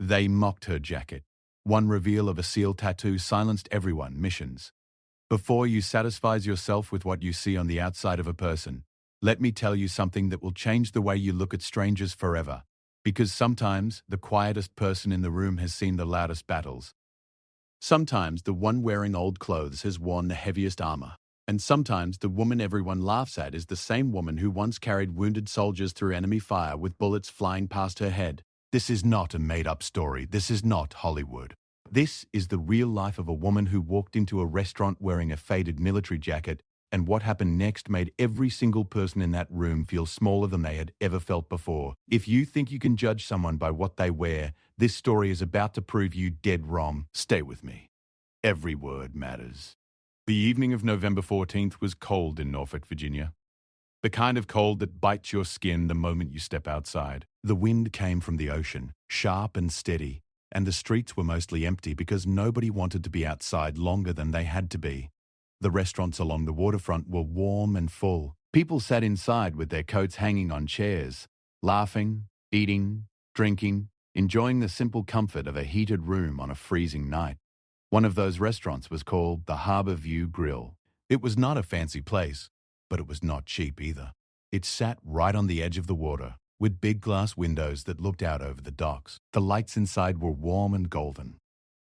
They mocked her jacket. One reveal of a seal tattoo silenced everyone. Missions. Before you satisfies yourself with what you see on the outside of a person, let me tell you something that will change the way you look at strangers forever. Because sometimes the quietest person in the room has seen the loudest battles. Sometimes the one wearing old clothes has worn the heaviest armor. And sometimes the woman everyone laughs at is the same woman who once carried wounded soldiers through enemy fire with bullets flying past her head. This is not a made-up story. This is not Hollywood. This is the real life of a woman who walked into a restaurant wearing a faded military jacket, and what happened next made every single person in that room feel smaller than they had ever felt before. If you think you can judge someone by what they wear, this story is about to prove you dead wrong. Stay with me. Every word matters. The evening of November 14th was cold in Norfolk, Virginia. The kind of cold that bites your skin the moment you step outside. The wind came from the ocean, sharp and steady, and the streets were mostly empty because nobody wanted to be outside longer than they had to be. The restaurants along the waterfront were warm and full. People sat inside with their coats hanging on chairs, laughing, eating, drinking, enjoying the simple comfort of a heated room on a freezing night. One of those restaurants was called the Harbor View Grill. It was not a fancy place, but it was not cheap either. It sat right on the edge of the water, with big glass windows that looked out over the docks. The lights inside were warm and golden.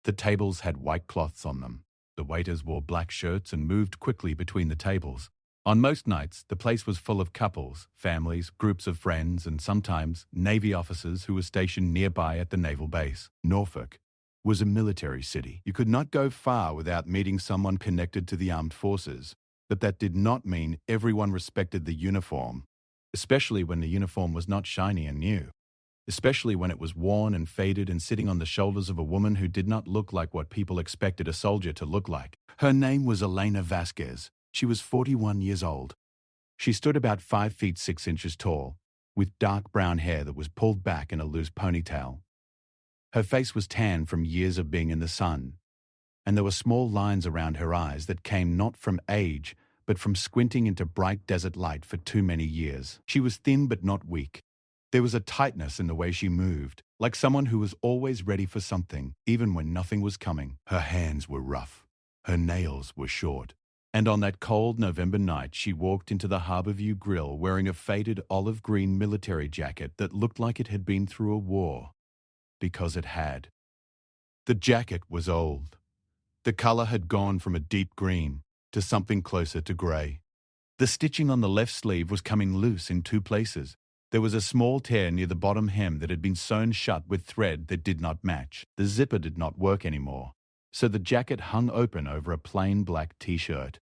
The tables had white cloths on them. The waiters wore black shirts and moved quickly between the tables. On most nights, the place was full of couples, families, groups of friends, and sometimes Navy officers who were stationed nearby at the naval base. Norfolk was a military city. You could not go far without meeting someone connected to the armed forces, but that did not mean everyone respected the uniform, especially when the uniform was not shiny and new, especially when it was worn and faded and sitting on the shoulders of a woman who did not look like what people expected a soldier to look like. Her name was Elena Vasquez. She was 41 years old. She stood about 5 feet 6 inches tall, with dark brown hair that was pulled back in a loose ponytail. Her face was tan from years of being in the sun, and there were small lines around her eyes that came not from age, but from squinting into bright desert light for too many years. She was thin but not weak. There was a tightness in the way she moved, like someone who was always ready for something, even when nothing was coming. Her hands were rough. Her nails were short. And on that cold November night, she walked into the Harbor View Grill wearing a faded olive green military jacket that looked like it had been through a war. Because it had. The jacket was old. The color had gone from a deep green to something closer to gray. The stitching on the left sleeve was coming loose in 2 places. There was a small tear near the bottom hem that had been sewn shut with thread that did not match. The zipper did not work anymore, so the jacket hung open over a plain black t-shirt.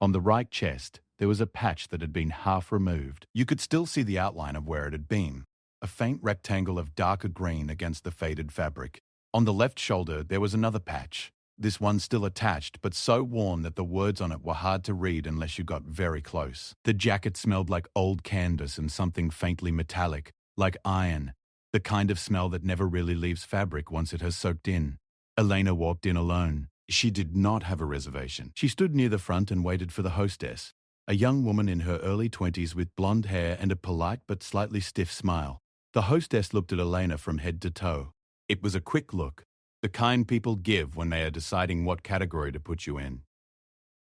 On the right chest, there was a patch that had been half removed. You could still see the outline of where it had been, a faint rectangle of darker green against the faded fabric. On the left shoulder, there was another patch, this one still attached, but so worn that the words on it were hard to read unless you got very close. The jacket smelled like old canvas and something faintly metallic, like iron, the kind of smell that never really leaves fabric once it has soaked in. Elena walked in alone. She did not have a reservation. She stood near the front and waited for the hostess, a young woman in her early 20s with blonde hair and a polite but slightly stiff smile. The hostess looked at Elena from head to toe. It was a quick look, the kind people give when they are deciding what category to put you in.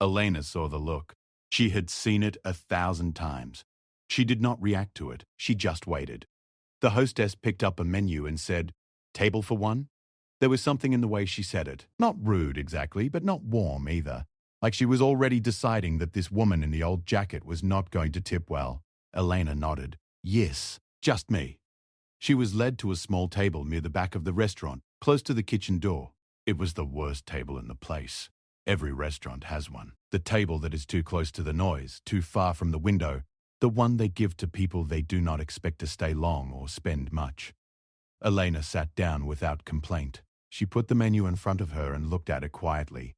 Elena saw the look. She had seen it 1,000 times. She did not react to it. She just waited. The hostess picked up a menu and said, "Table for one?" There was something in the way she said it. Not rude exactly, but not warm either. Like she was already deciding that this woman in the old jacket was not going to tip well. Elena nodded. "Yes, just me." She was led to a small table near the back of the restaurant, close to the kitchen door. It was the worst table in the place. Every restaurant has one. The table that is too close to the noise, too far from the window, the one they give to people they do not expect to stay long or spend much. Elena sat down without complaint. She put the menu in front of her and looked at it quietly.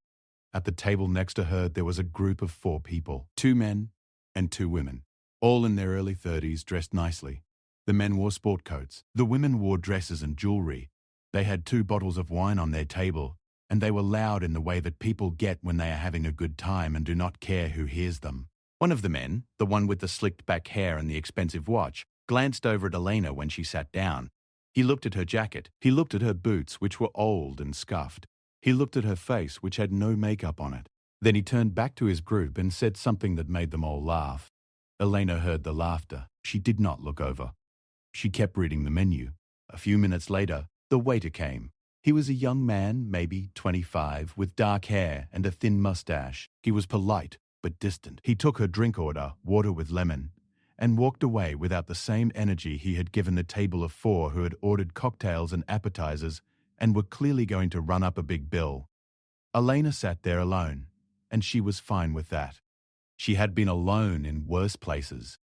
At the table next to her, there was a group of 4 people, 2 men and 2 women, all in their early 30s, dressed nicely. The men wore sport coats. The women wore dresses and jewelry. They had 2 bottles of wine on their table, and they were loud in the way that people get when they are having a good time and do not care who hears them. One of the men, the one with the slicked back hair and the expensive watch, glanced over at Elena when she sat down. He looked at her jacket. He looked at her boots, which were old and scuffed. He looked at her face, which had no makeup on it. Then he turned back to his group and said something that made them all laugh. Elena heard the laughter. She did not look over. She kept reading the menu. A few minutes later, the waiter came. He was a young man, maybe 25, with dark hair and a thin mustache. He was polite, but distant. He took her drink order, water with lemon, and walked away without the same energy he had given the table of 4 who had ordered cocktails and appetizers and were clearly going to run up a big bill. Elena sat there alone, and she was fine with that. She had been alone in worse places.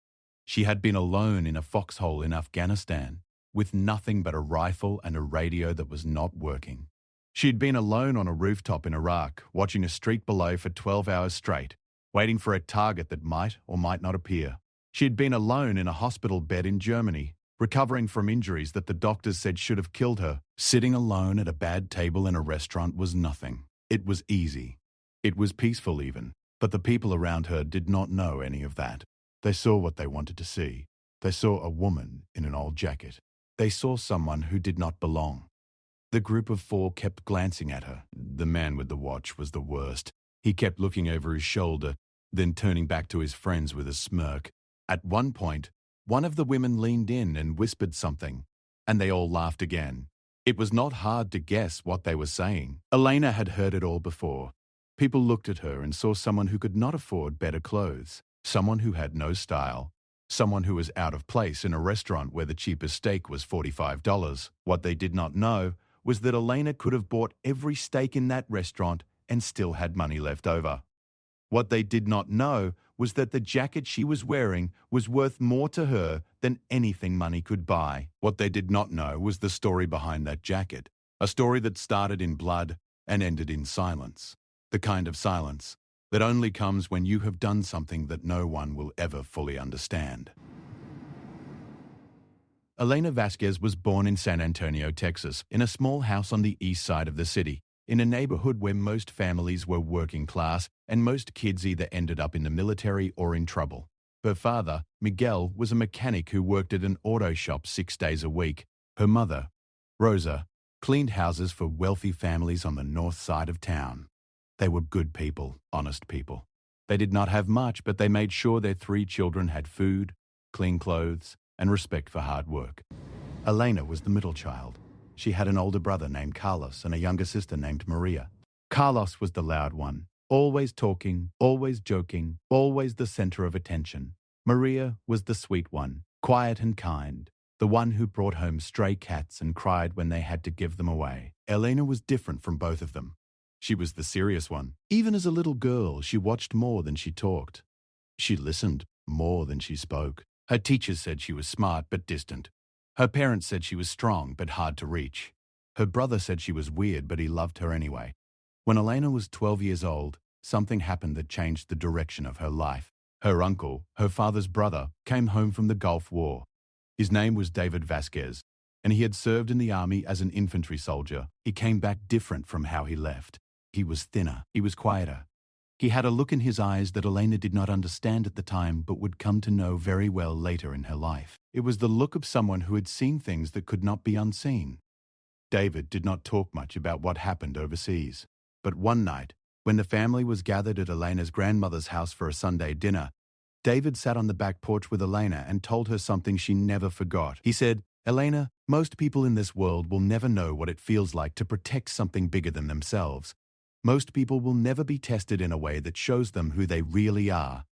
She had been alone in a foxhole in Afghanistan, with nothing but a rifle and a radio that was not working. She'd been alone on a rooftop in Iraq, watching a street below for 12 hours straight, waiting for a target that might or might not appear. She'd been alone in a hospital bed in Germany, recovering from injuries that the doctors said should have killed her. Sitting alone at a bad table in a restaurant was nothing. It was easy. It was peaceful even, but the people around her did not know any of that. They saw what they wanted to see. They saw a woman in an old jacket. They saw someone who did not belong. The group of 4 kept glancing at her. The man with the watch was the worst. He kept looking over his shoulder, then turning back to his friends with a smirk. At one point, one of the women leaned in and whispered something, and they all laughed again. It was not hard to guess what they were saying. Elena had heard it all before. People looked at her and saw someone who could not afford better clothes, someone who had no style, someone who was out of place in a restaurant where the cheapest steak was $45. What they did not know was that Elena could have bought every steak in that restaurant and still had money left over. What they did not know was that the jacket she was wearing was worth more to her than anything money could buy. What they did not know was the story behind that jacket, a story that started in blood and ended in silence, the kind of silence that only comes when you have done something that no one will ever fully understand. Elena Vasquez was born in San Antonio, Texas, in a small house on the east side of the city, in a neighborhood where most families were working class and most kids either ended up in the military or in trouble. Her father, Miguel, was a mechanic who worked at an auto shop 6 days a week. Her mother, Rosa, cleaned houses for wealthy families on the north side of town. They were good people, honest people. They did not have much, but they made sure their 3 children had food, clean clothes, and respect for hard work. Elena was the middle child. She had an older brother named Carlos and a younger sister named Maria. Carlos was the loud one, always talking, always joking, always the center of attention. Maria was the sweet one, quiet and kind, the one who brought home stray cats and cried when they had to give them away. Elena was different from both of them. She was the serious one. Even as a little girl, she watched more than she talked. She listened more than she spoke. Her teachers said she was smart but distant. Her parents said she was strong but hard to reach. Her brother said she was weird, but he loved her anyway. When Elena was 12 years old, something happened that changed the direction of her life. Her uncle, her father's brother, came home from the Gulf War. His name was David Vasquez, and he had served in the army as an infantry soldier. He came back different from how he left. He was thinner. He was quieter. He had a look in his eyes that Elena did not understand at the time but would come to know very well later in her life. It was the look of someone who had seen things that could not be unseen. David did not talk much about what happened overseas. But one night, when the family was gathered at Elena's grandmother's house for a Sunday dinner, David sat on the back porch with Elena and told her something she never forgot. He said, "Elena, most people in this world will never know what it feels like to protect something bigger than themselves. Most people will never be tested in a way that shows them who they really are.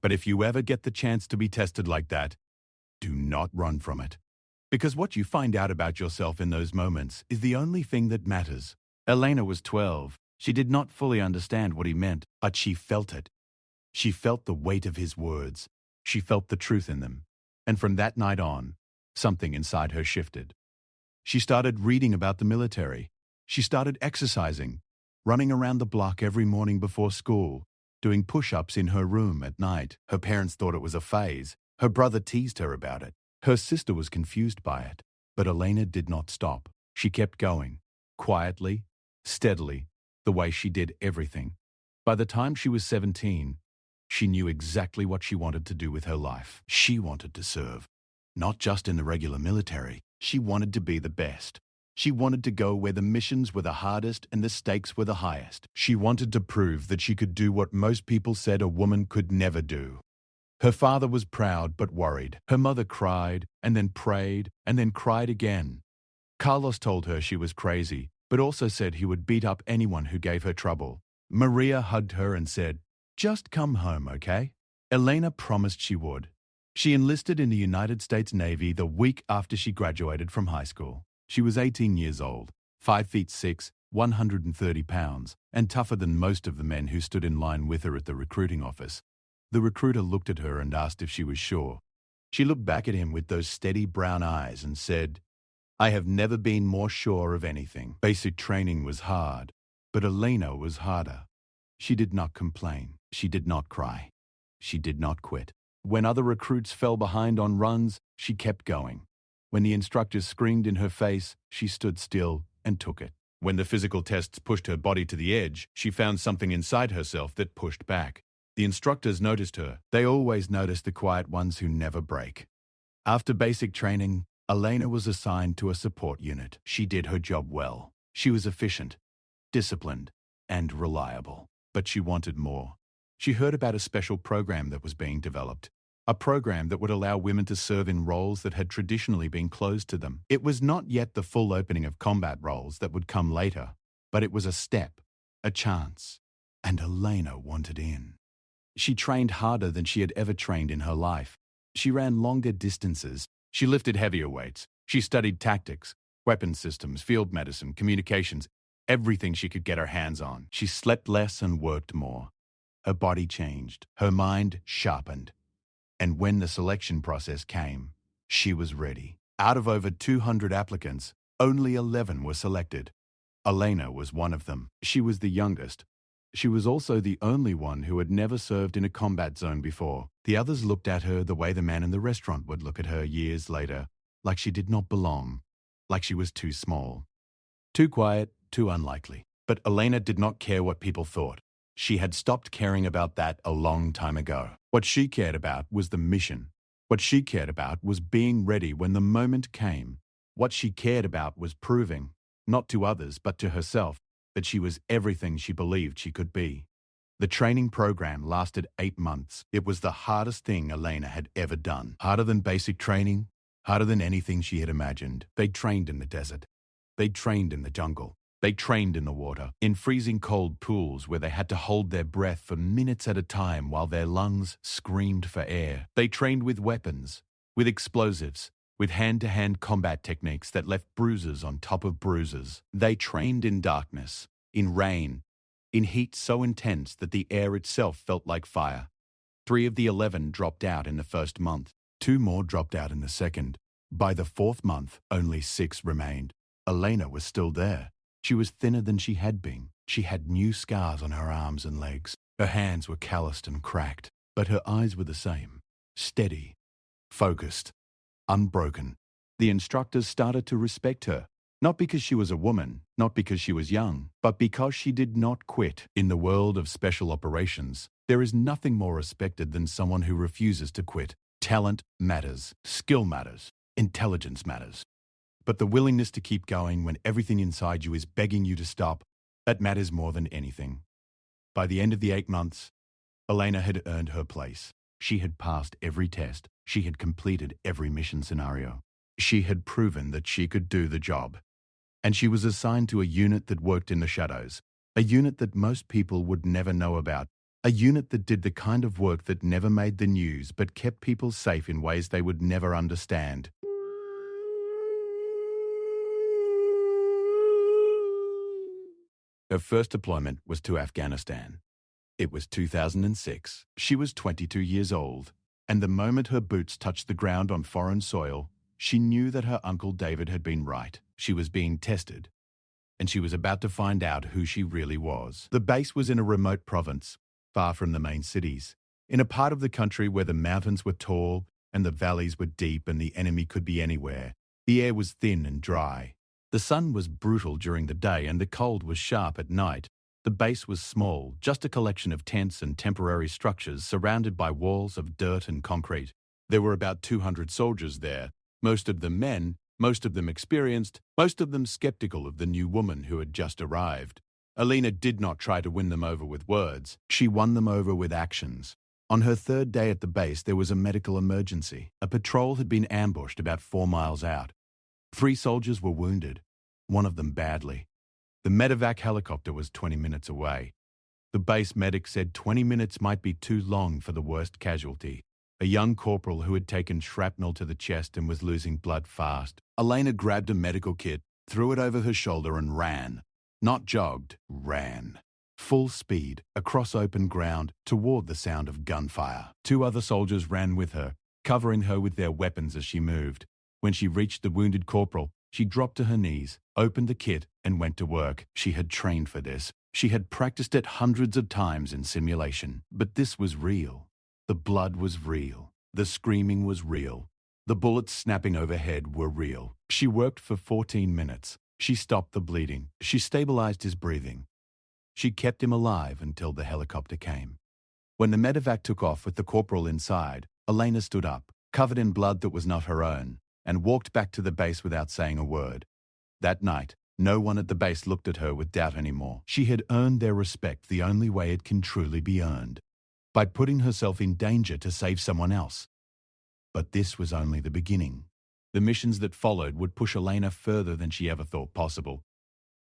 But if you ever get the chance to be tested like that, do not run from it. Because what you find out about yourself in those moments is the only thing that matters." Elena was 12. She did not fully understand what he meant, but she felt it. She felt the weight of his words. She felt the truth in them. And from that night on, something inside her shifted. She started reading about the military. She started exercising, running around the block every morning before school, doing push-ups in her room at night. Her parents thought it was a phase. Her brother teased her about it. Her sister was confused by it. But Elena did not stop. She kept going, quietly, steadily, the way she did everything. By the time she was 17, she knew exactly what she wanted to do with her life. She wanted to serve, not just in the regular military. She wanted to be the best. She wanted to go where the missions were the hardest and the stakes were the highest. She wanted to prove that she could do what most people said a woman could never do. Her father was proud but worried. Her mother cried, and then prayed, and then cried again. Carlos told her she was crazy, but also said he would beat up anyone who gave her trouble. Maria hugged her and said, "Just come home, okay?" Elena promised she would. She enlisted in the United States Navy the week after she graduated from high school. She was 18 years old, 5 feet 6, 130 pounds, and tougher than most of the men who stood in line with her at the recruiting office. The recruiter looked at her and asked if she was sure. She looked back at him with those steady brown eyes and said, "I have never been more sure of anything." Basic training was hard, but Elena was harder. She did not complain. She did not cry. She did not quit. When other recruits fell behind on runs, she kept going. When the instructors screamed in her face, she stood still and took it. When the physical tests pushed her body to the edge, she found something inside herself that pushed back. The instructors noticed her. They always notice the quiet ones who never break. After basic training, Elena was assigned to a support unit. She did her job well. She was efficient, disciplined, and reliable. But she wanted more. She heard about a special program that was being developed. A program that would allow women to serve in roles that had traditionally been closed to them. It was not yet the full opening of combat roles that would come later, but it was a step, a chance, and Elena wanted in. She trained harder than she had ever trained in her life. She ran longer distances. She lifted heavier weights. She studied tactics, weapon systems, field medicine, communications, everything she could get her hands on. She slept less and worked more. Her body changed. Her mind sharpened. And when the selection process came, she was ready. Out of over 200 applicants, only 11 were selected. Elena was one of them. She was the youngest. She was also the only one who had never served in a combat zone before. The others looked at her the way the man in the restaurant would look at her years later, like she did not belong, like she was too small. Too quiet, too unlikely. But Elena did not care what people thought. She had stopped caring about that a long time ago. What she cared about was the mission. What she cared about was being ready when the moment came. What she cared about was proving, not to others but to herself, that she was everything she believed she could be. The training program lasted 8 months. It was the hardest thing Elena had ever done. Harder than basic training, harder than anything she had imagined. They trained in the desert. They trained in the jungle. They trained in the water, in freezing cold pools where they had to hold their breath for minutes at a time while their lungs screamed for air. They trained with weapons, with explosives, with hand-to-hand combat techniques that left bruises on top of bruises. They trained in darkness, in rain, in heat so intense that the air itself felt like fire. 3 of the 11 dropped out in the first month. 2 more dropped out in the second. By the 4th month, only 6 remained. Elena was still there. She was thinner than she had been. She had new scars on her arms and legs. Her hands were calloused and cracked, but her eyes were the same. Steady, focused, unbroken. The instructors started to respect her, not because she was a woman, not because she was young, but because she did not quit. In the world of special operations, there is nothing more respected than someone who refuses to quit. Talent matters, skill matters, intelligence matters. But the willingness to keep going when everything inside you is begging you to stop, that matters more than anything. By the end of the 8 months, Elena had earned her place. She had passed every test. She had completed every mission scenario. She had proven that she could do the job. And she was assigned to a unit that worked in the shadows, a unit that most people would never know about, a unit that did the kind of work that never made the news but kept people safe in ways they would never understand. Her first deployment was to Afghanistan. It was 2006. She was 22 years old, and the moment her boots touched the ground on foreign soil, she knew that her Uncle David had been right. She was being tested, and she was about to find out who she really was. The base was in a remote province, far from the main cities, in a part of the country where the mountains were tall and the valleys were deep and the enemy could be anywhere. The air was thin and dry. The sun was brutal during the day and the cold was sharp at night. The base was small, just a collection of tents and temporary structures surrounded by walls of dirt and concrete. There were about 200 soldiers there, most of them men, most of them experienced, most of them skeptical of the new woman who had just arrived. Alina did not try to win them over with words. She won them over with actions. On her third day at the base, there was a medical emergency. A patrol had been ambushed about 4 miles out. 3 soldiers were wounded, one of them badly. The medevac helicopter was 20 minutes away. The base medic said 20 minutes might be too long for the worst casualty. A young corporal who had taken shrapnel to the chest and was losing blood fast. Alina grabbed a medical kit, threw it over her shoulder and ran. Not jogged, ran. Full speed, across open ground, toward the sound of gunfire. 2 other soldiers ran with her, covering her with their weapons as she moved. When she reached the wounded corporal, she dropped to her knees, opened the kit, and went to work. She had trained for this. She had practiced it hundreds of times in simulation. But this was real. The blood was real. The screaming was real. The bullets snapping overhead were real. She worked for 14 minutes. She stopped the bleeding. She stabilized his breathing. She kept him alive until the helicopter came. When the medevac took off with the corporal inside, Alina stood up, covered in blood that was not her own, and walked back to the base without saying a word. That night, no one at the base looked at her with doubt anymore. She had earned their respect the only way it can truly be earned, by putting herself in danger to save someone else. But this was only the beginning. The missions that followed would push Alina further than she ever thought possible.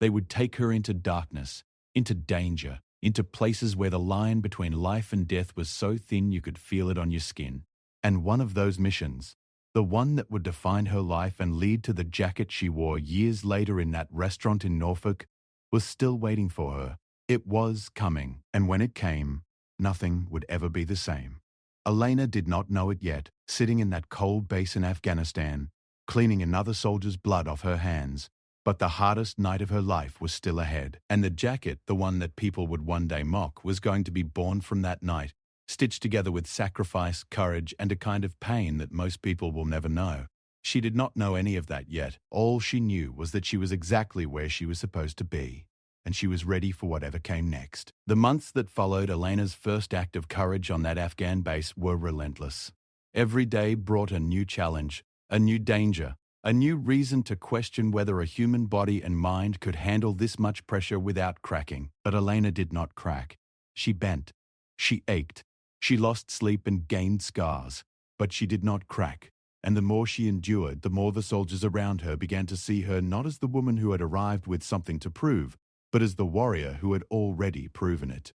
They would take her into darkness, into danger, into places where the line between life and death was so thin you could feel it on your skin. And one of those missions, the one that would define her life and lead to the jacket she wore years later in that restaurant in Norfolk, was still waiting for her. It was coming, and when it came, nothing would ever be the same. Alina did not know it yet, sitting in that cold base in Afghanistan, cleaning another soldier's blood off her hands. But the hardest night of her life was still ahead, and the jacket, the one that people would one day mock, was going to be born from that night, stitched together with sacrifice, courage, and a kind of pain that most people will never know. She did not know any of that yet. All she knew was that she was exactly where she was supposed to be, and she was ready for whatever came next. The months that followed Alina's first act of courage on that Afghan base were relentless. Every day brought a new challenge, a new danger, a new reason to question whether a human body and mind could handle this much pressure without cracking. But Alina did not crack. She bent. She ached. She lost sleep and gained scars. But she did not crack. And the more she endured, the more the soldiers around her began to see her not as the woman who had arrived with something to prove, but as the warrior who had already proven it.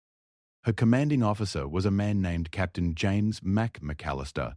Her commanding officer was a man named Captain James Mac McAllister.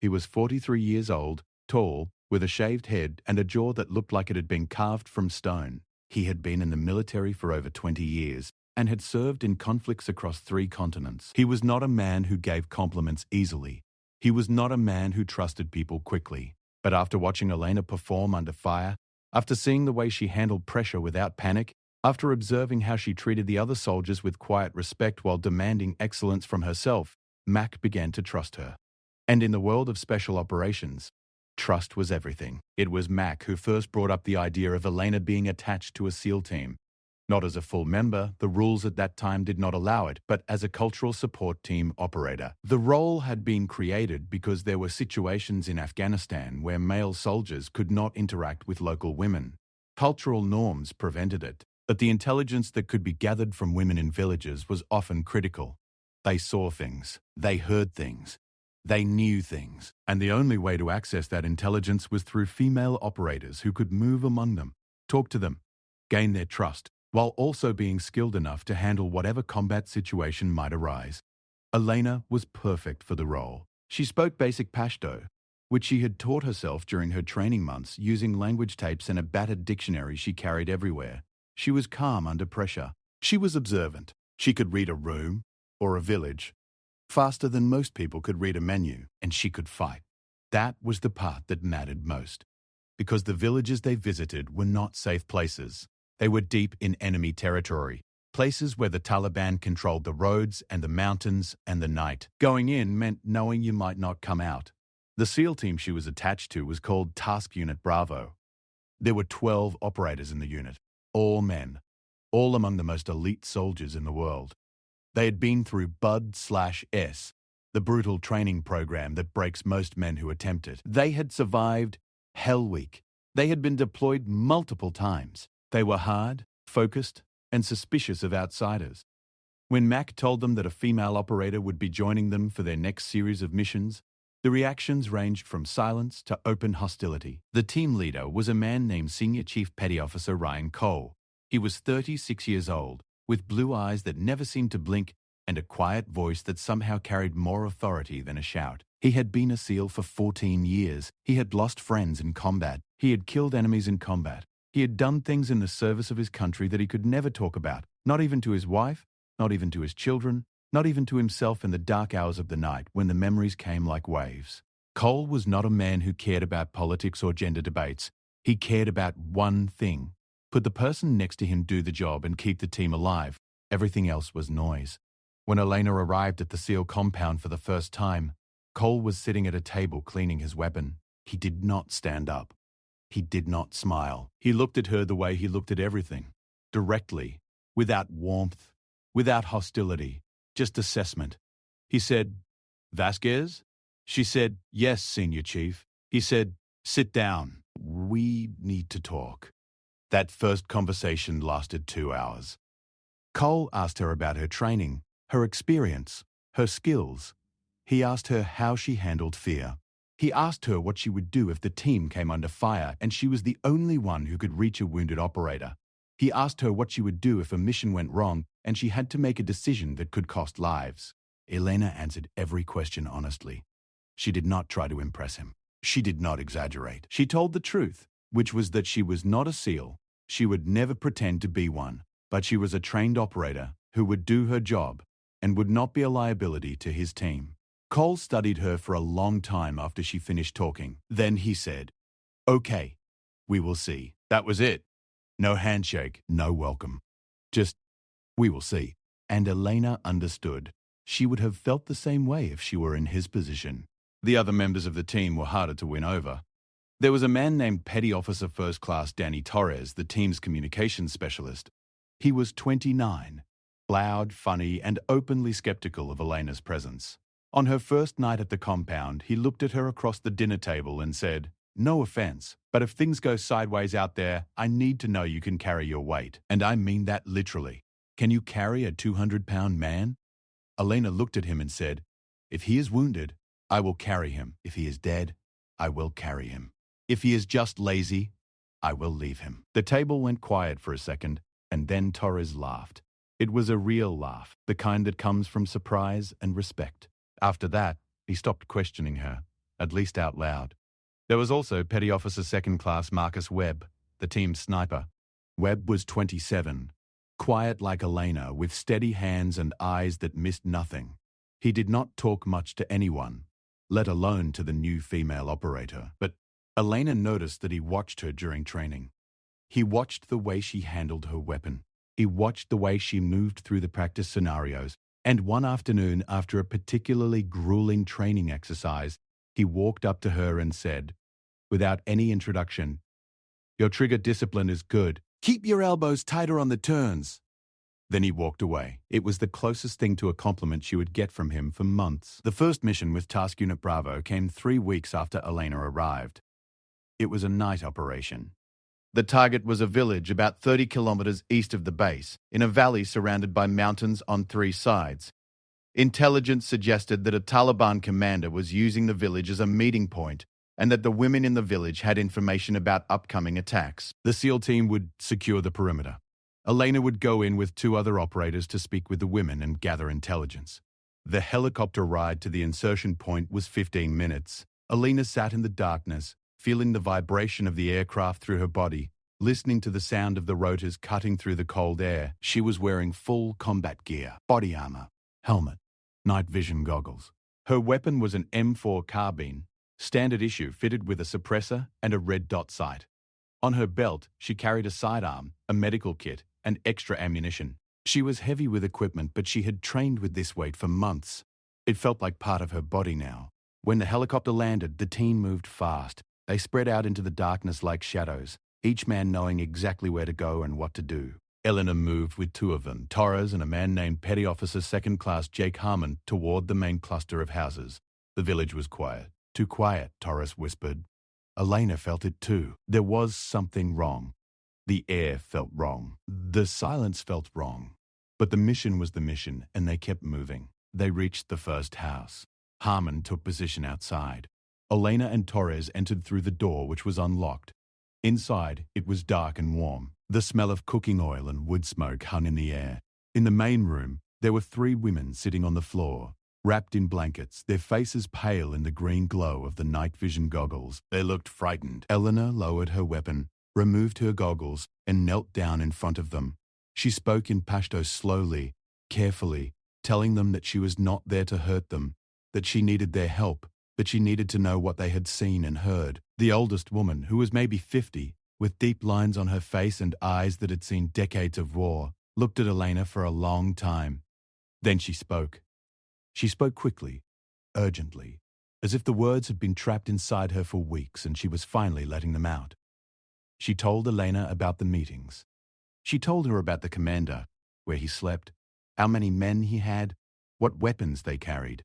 He was 43 years old, tall, with a shaved head and a jaw that looked like it had been carved from stone. He had been in the military for over 20 years and had served in conflicts across 3 continents. He was not a man who gave compliments easily. He was not a man who trusted people quickly. But after watching Alina perform under fire, after seeing the way she handled pressure without panic, after observing how she treated the other soldiers with quiet respect while demanding excellence from herself, Mac began to trust her. And in the world of special operations, trust was everything. It was Mac who first brought up the idea of Alina being attached to a SEAL team. Not as a full member, the rules at that time did not allow it, but as a cultural support team operator. The role had been created because there were situations in Afghanistan where male soldiers could not interact with local women. Cultural norms prevented it, but the intelligence that could be gathered from women in villages was often critical. They saw things, they heard things, they knew things, and the only way to access that intelligence was through female operators who could move among them, talk to them, gain their trust, while also being skilled enough to handle whatever combat situation might arise. Alina was perfect for the role. She spoke basic Pashto, which she had taught herself during her training months using language tapes and a battered dictionary she carried everywhere. She was calm under pressure. She was observant. She could read a room or a village faster than most people could read a menu, and she could fight. That was the part that mattered most, because the villages they visited were not safe places. They were deep in enemy territory, places where the Taliban controlled the roads and the mountains and the night. Going in meant knowing you might not come out. The SEAL team she was attached to was called Task Unit Bravo. There were 12 operators in the unit, all men, all among the most elite soldiers in the world. They had been through Bud/S, the brutal training program that breaks most men who attempt it. They had survived Hell Week, They had been deployed multiple times. They were hard, focused, and suspicious of outsiders. When Mac told them that a female operator would be joining them for their next series of missions, the reactions ranged from silence to open hostility. The team leader was a man named Senior Chief Petty Officer Ryan Cole. He was 36 years old, with blue eyes that never seemed to blink and a quiet voice that somehow carried more authority than a shout. He had been a SEAL for 14 years. He had lost friends in combat. He had killed enemies in combat. He had done things in the service of his country that he could never talk about, not even to his wife, not even to his children, not even to himself in the dark hours of the night when the memories came like waves. Cole was not a man who cared about politics or gender debates. He cared about one thing: put the person next to him do the job and keep the team alive. Everything else was noise. When Elena arrived at the SEAL compound for the first time, Cole was sitting at a table cleaning his weapon. He did not stand up. He did not smile. He looked at her the way he looked at everything, directly, without warmth, without hostility, just assessment. He said, "Vasquez?" She said, "Yes, Senior Chief." He said, "Sit down. We need to talk." That first conversation lasted 2 hours. Cole asked her about her training, her experience, her skills. He asked her how she handled fear. He asked her what she would do if the team came under fire and she was the only one who could reach a wounded operator. He asked her what she would do if a mission went wrong and she had to make a decision that could cost lives. Elena answered every question honestly. She did not try to impress him. She did not exaggerate. She told the truth, which was that she was not a SEAL. She would never pretend to be one, but she was a trained operator who would do her job and would not be a liability to his team. Cole studied her for a long time after she finished talking. Then he said, "Okay, we will see." That was it. No handshake, no welcome. Just, "We will see." And Elena understood. She would have felt the same way if she were in his position. The other members of the team were harder to win over. There was a man named Petty Officer First Class Danny Torres, the team's communications specialist. He was 29, loud, funny, and openly skeptical of Elena's presence. On her first night at the compound, he looked at her across the dinner table and said, "No offense, but if things go sideways out there, I need to know you can carry your weight. And I mean that literally. Can you carry a 200-pound man?" Elena looked at him and said, "If he is wounded, I will carry him. If he is dead, I will carry him. If he is just lazy, I will leave him." The table went quiet for a second, and then Torres laughed. It was a real laugh, the kind that comes from surprise and respect. After that, he stopped questioning her, at least out loud. There was also Petty Officer Second Class Marcus Webb, the team's sniper. Webb was 27, quiet like Elena, with steady hands and eyes that missed nothing. He did not talk much to anyone, let alone to the new female operator. But Elena noticed that he watched her during training. He watched the way she handled her weapon. He watched the way she moved through the practice scenarios. And one afternoon, after a particularly grueling training exercise, he walked up to her and said, without any introduction, "Your trigger discipline is good. Keep your elbows tighter on the turns." Then he walked away. It was the closest thing to a compliment she would get from him for months. The first mission with Task Unit Bravo came 3 weeks after Elena arrived. It was a night operation. The target was a village about 30 kilometers east of the base, in a valley surrounded by mountains on 3 sides. Intelligence suggested that a Taliban commander was using the village as a meeting point and that the women in the village had information about upcoming attacks. The SEAL team would secure the perimeter. Elena would go in with 2 other operators to speak with the women and gather intelligence. The helicopter ride to the insertion point was 15 minutes. Elena sat in the darkness, feeling the vibration of the aircraft through her body, listening to the sound of the rotors cutting through the cold air. She was wearing full combat gear, body armor, helmet, night vision goggles. Her weapon was an M4 carbine, standard issue, fitted with a suppressor and a red dot sight. On her belt, she carried a sidearm, a medical kit, and extra ammunition. She was heavy with equipment, but she had trained with this weight for months. It felt like part of her body now. When the helicopter landed, the team moved fast. They spread out into the darkness like shadows, each man knowing exactly where to go and what to do. Elena moved with 2 of them, Torres and a man named Petty Officer Second Class Jake Harmon, toward the main cluster of houses. The village was quiet. "Too quiet," Torres whispered. Elena felt it too. There was something wrong. The air felt wrong. The silence felt wrong. But the mission was the mission, and they kept moving. They reached the first house. Harmon took position outside. Elena and Torres entered through the door, which was unlocked. Inside, it was dark and warm. The smell of cooking oil and wood smoke hung in the air. In the main room, there were 3 women sitting on the floor, wrapped in blankets, their faces pale in the green glow of the night vision goggles. They looked frightened. Eleanor lowered her weapon, removed her goggles, and knelt down in front of them. She spoke in Pashto slowly, carefully, telling them that she was not there to hurt them, that she needed their help, that she needed to know what they had seen and heard. The oldest woman, who was maybe 50, with deep lines on her face and eyes that had seen decades of war, looked at Elena for a long time. Then she spoke. She spoke quickly, urgently, as if the words had been trapped inside her for weeks and she was finally letting them out. She told Elena about the meetings. She told her about the commander, where he slept, how many men he had, what weapons they carried.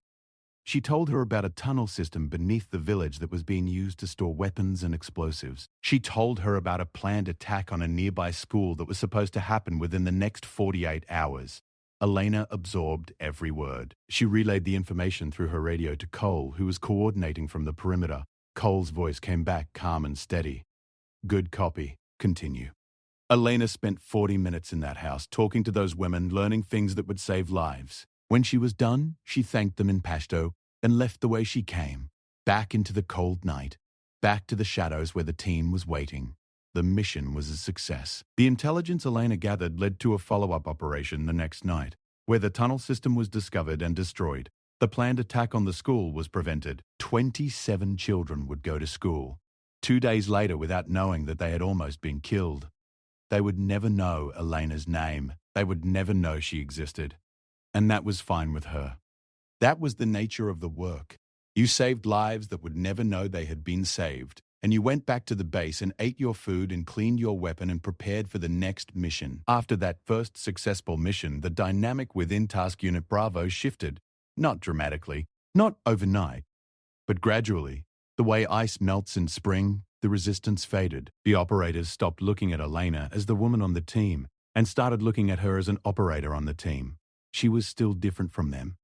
She told her about a tunnel system beneath the village that was being used to store weapons and explosives. She told her about a planned attack on a nearby school that was supposed to happen within the next 48 hours. Elena absorbed every word. She relayed the information through her radio to Cole, who was coordinating from the perimeter. Cole's voice came back calm and steady. "Good copy. Continue." Elena spent 40 minutes in that house talking to those women, learning things that would save lives. When she was done, she thanked them in Pashto and left the way she came, back into the cold night, back to the shadows where the team was waiting. The mission was a success. The intelligence Elena gathered led to a follow-up operation the next night, where the tunnel system was discovered and destroyed. The planned attack on the school was prevented. 27 children would go to school 2 days later without knowing that they had almost been killed. They would never know Elena's name. They would never know she existed. And that was fine with her. That was the nature of the work. You saved lives that would never know they had been saved, and you went back to the base and ate your food and cleaned your weapon and prepared for the next mission. After that first successful mission, the dynamic within Task Unit Bravo shifted, not dramatically, not overnight, but gradually. The way ice melts in spring, the resistance faded. The operators stopped looking at Elena as the woman on the team and started looking at her as an operator on the team. She was still different from them.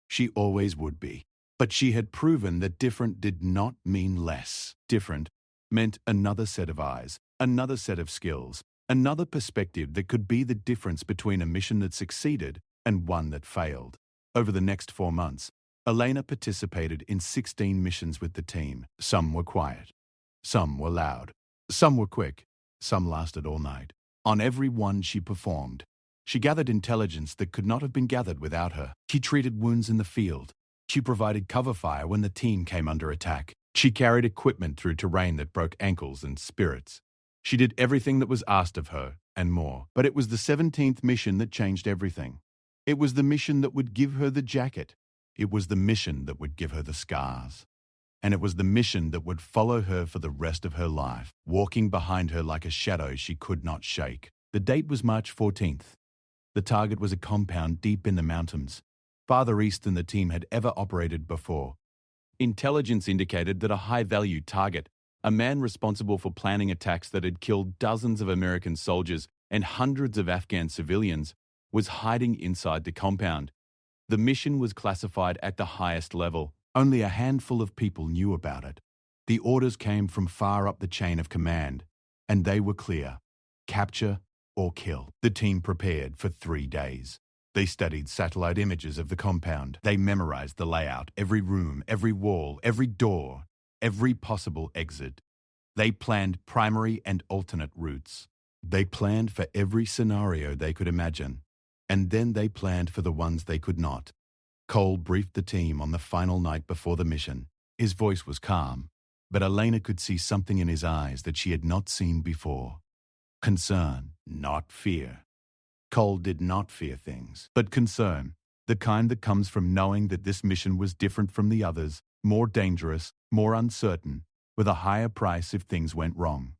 She always would be. But she had proven that different did not mean less. Different meant another set of eyes, another set of skills, another perspective that could be the difference between a mission that succeeded and one that failed. Over the next 4 months, Elena participated in 16 missions with the team. Some were quiet. Some were loud. Some were quick. Some lasted all night. On every one she performed. She gathered intelligence that could not have been gathered without her. She treated wounds in the field. She provided cover fire when the team came under attack. She carried equipment through terrain that broke ankles and spirits. She did everything that was asked of her, and more. But it was the 17th mission that changed everything. It was the mission that would give her the jacket. It was the mission that would give her the scars. And it was the mission that would follow her for the rest of her life, walking behind her like a shadow she could not shake. The date was March 14th. The target was a compound deep in the mountains, farther east than the team had ever operated before. Intelligence indicated that a high-value target, a man responsible for planning attacks that had killed dozens of American soldiers and hundreds of Afghan civilians, was hiding inside the compound. The mission was classified at the highest level. Only a handful of people knew about it. The orders came from far up the chain of command, and they were clear: capture or kill. The team prepared for 3 days. They studied satellite images of the compound. They memorized the layout, every room, every wall, every door, every possible exit. They planned primary and alternate routes. They planned for every scenario they could imagine, and then they planned for the ones they could not. Cole briefed the team on the final night before the mission. His voice was calm, but Elena could see something in his eyes that she had not seen before. Concern, not fear. Cole did not fear things, but concern, the kind that comes from knowing that this mission was different from the others, more dangerous, more uncertain, with a higher price if things went wrong.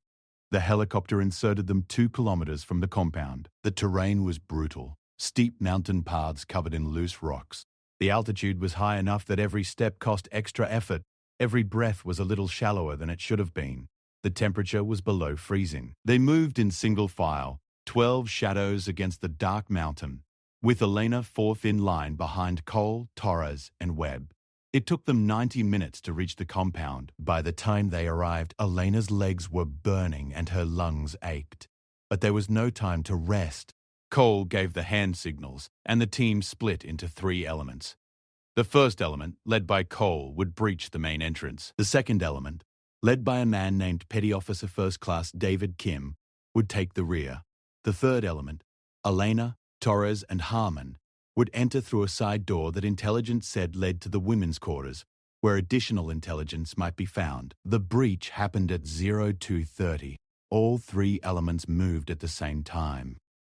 The helicopter inserted them 2 kilometers from the compound. The terrain was brutal, steep mountain paths covered in loose rocks. The altitude was high enough that every step cost extra effort. Every breath was a little shallower than it should have been. The temperature was below freezing. They moved in single file, 12 shadows against the dark mountain, with Elena fourth in line behind Cole, Torres, and Webb. It took them 90 minutes to reach the compound. By the time they arrived, Elena's legs were burning and her lungs ached. But there was no time to rest. Cole gave the hand signals, and the team split into 3 elements. The first element, led by Cole, would breach the main entrance. The second element, led by a man named Petty Officer First Class David Kim, would take the rear. The third element, Elena, Torres, and Harmon, would enter through a side door that intelligence said led to the women's quarters, where additional intelligence might be found. The breach happened at 02:30. All 3 elements moved at the same time.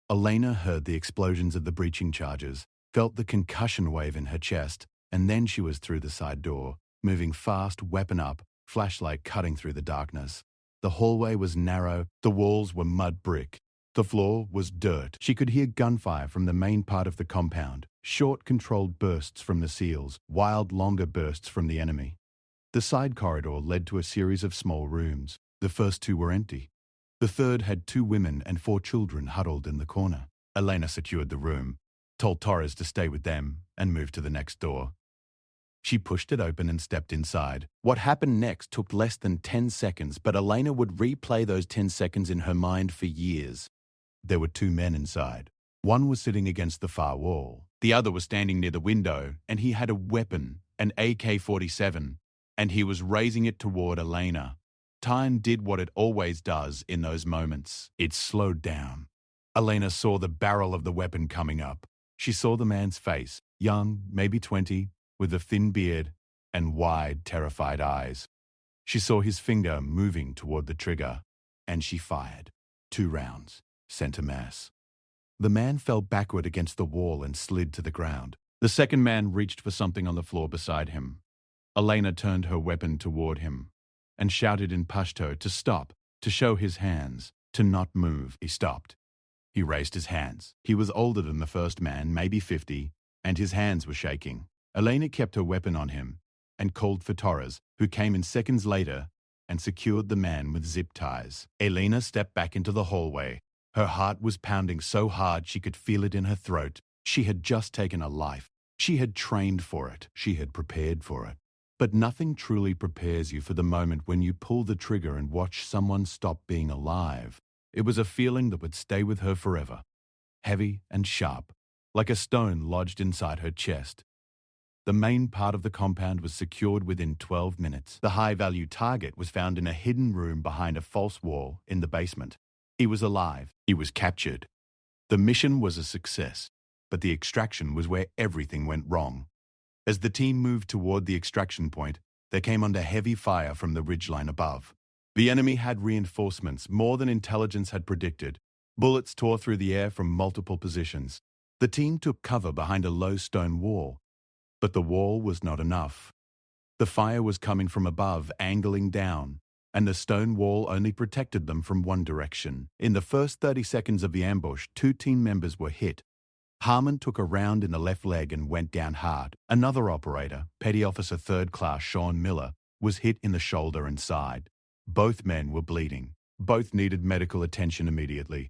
Elena heard the explosions of the breaching charges, felt the concussion wave in her chest, and then she was through the side door, moving fast, weapon up, flashlight cutting through the darkness. The hallway was narrow, the walls were mud brick. The floor was dirt. She could hear gunfire from the main part of the compound, short controlled bursts from the SEALs, wild longer bursts from the enemy. The side corridor led to a series of small rooms. The first 2 were empty. The third had 2 women and 4 children huddled in the corner. Elena secured the room, told Torres to stay with them, and moved to the next door. She pushed it open and stepped inside. What happened next took less than 10 seconds, but Elena would replay those 10 seconds in her mind for years. There were 2 men inside. One was sitting against the far wall. The other was standing near the window, and he had a weapon, an AK-47, and he was raising it toward Elena. Time did what it always does in those moments. It slowed down. Elena saw the barrel of the weapon coming up. She saw the man's face, young, maybe 20, with a thin beard and wide, terrified eyes. She saw his finger moving toward the trigger, and she fired. 2 rounds. Sent a mass. The man fell backward against the wall and slid to the ground. The second man reached for something on the floor beside him. Elena turned her weapon toward him and shouted in Pashto to stop, to show his hands, to not move. He stopped. He raised his hands. He was older than the first man, maybe 50, and his hands were shaking. Elena kept her weapon on him and called for Torres, who came in seconds later and secured the man with zip ties. Elena stepped back into the hallway. Her heart was pounding so hard she could feel it in her throat. She had just taken a life. She had trained for it. She had prepared for it. But nothing truly prepares you for the moment when you pull the trigger and watch someone stop being alive. It was a feeling that would stay with her forever. Heavy and sharp, like a stone lodged inside her chest. The main part of the compound was secured within 12 minutes. The high-value target was found in a hidden room behind a false wall in the basement. He was alive. He was captured. The mission was a success, but the extraction was where everything went wrong. As the team moved toward the extraction point, they came under heavy fire from the ridgeline above. The enemy had reinforcements, more than intelligence had predicted. Bullets tore through the air from multiple positions. The team took cover behind a low stone wall, but the wall was not enough. The fire was coming from above, angling down, and the stone wall only protected them from one direction. In the first 30 seconds of the ambush, 2 team members were hit. Harmon took a round in the left leg and went down hard. Another operator, Petty Officer Third Class Sean Miller, was hit in the shoulder and side. Both men were bleeding. Both needed medical attention immediately.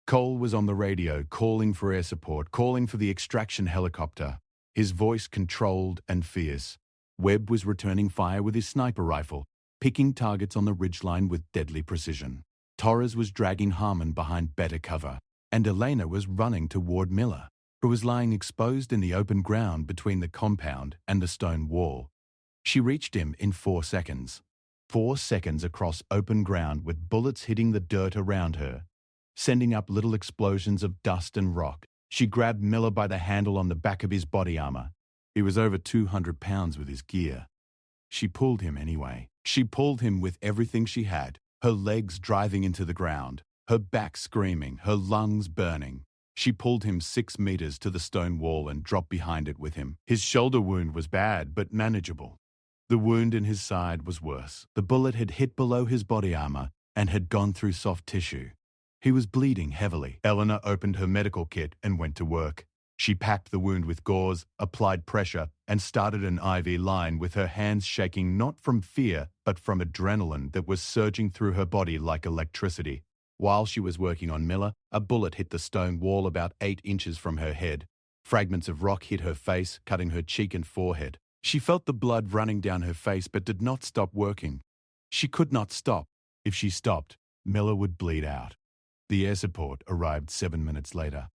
Cole was on the radio, calling for air support, calling for the extraction helicopter, his voice controlled and fierce. Webb was returning fire with his sniper rifle, picking targets on the ridgeline with deadly precision. Torres was dragging Harmon behind better cover, and Elena was running toward Miller, who was lying exposed in the open ground between the compound and the stone wall. She reached him in 4 seconds. 4 seconds across open ground with bullets hitting the dirt around her, sending up little explosions of dust and rock. She grabbed Miller by the handle on the back of his body armor. He was over 200 pounds with his gear. She pulled him anyway. She pulled him with everything she had, her legs driving into the ground, her back screaming, her lungs burning. She pulled him 6 meters to the stone wall and dropped behind it with him. His shoulder wound was bad, but manageable. The wound in his side was worse. The bullet had hit below his body armor and had gone through soft tissue. He was bleeding heavily. Eleanor opened her medical kit and went to work. She packed the wound with gauze, applied pressure, and started an IV line with her hands shaking not from fear but from adrenaline that was surging through her body like electricity. While she was working on Miller, a bullet hit the stone wall about 8 inches from her head. Fragments of rock hit her face, cutting her cheek and forehead. She felt the blood running down her face but did not stop working. She could not stop. If she stopped, Miller would bleed out. The air support arrived 7 minutes later.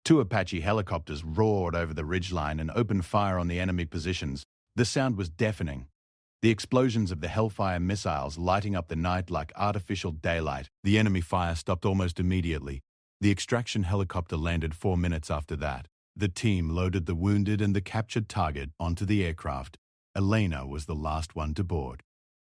2 Apache helicopters roared over the ridgeline and opened fire on the enemy positions. The sound was deafening. The explosions of the Hellfire missiles lighting up the night like artificial daylight. The enemy fire stopped almost immediately. The extraction helicopter landed 4 minutes after that. The team loaded the wounded and the captured target onto the aircraft. Elena was the last one to board.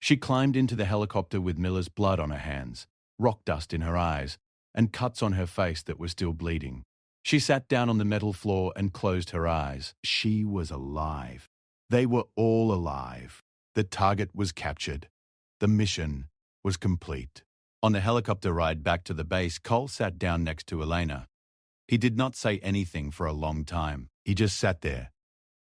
She climbed into the helicopter with Miller's blood on her hands, rock dust in her eyes, and cuts on her face that were still bleeding. She sat down on the metal floor and closed her eyes. She was alive. They were all alive. The target was captured. The mission was complete. On the helicopter ride back to the base, Cole sat down next to Elena. He did not say anything for a long time. He just sat there,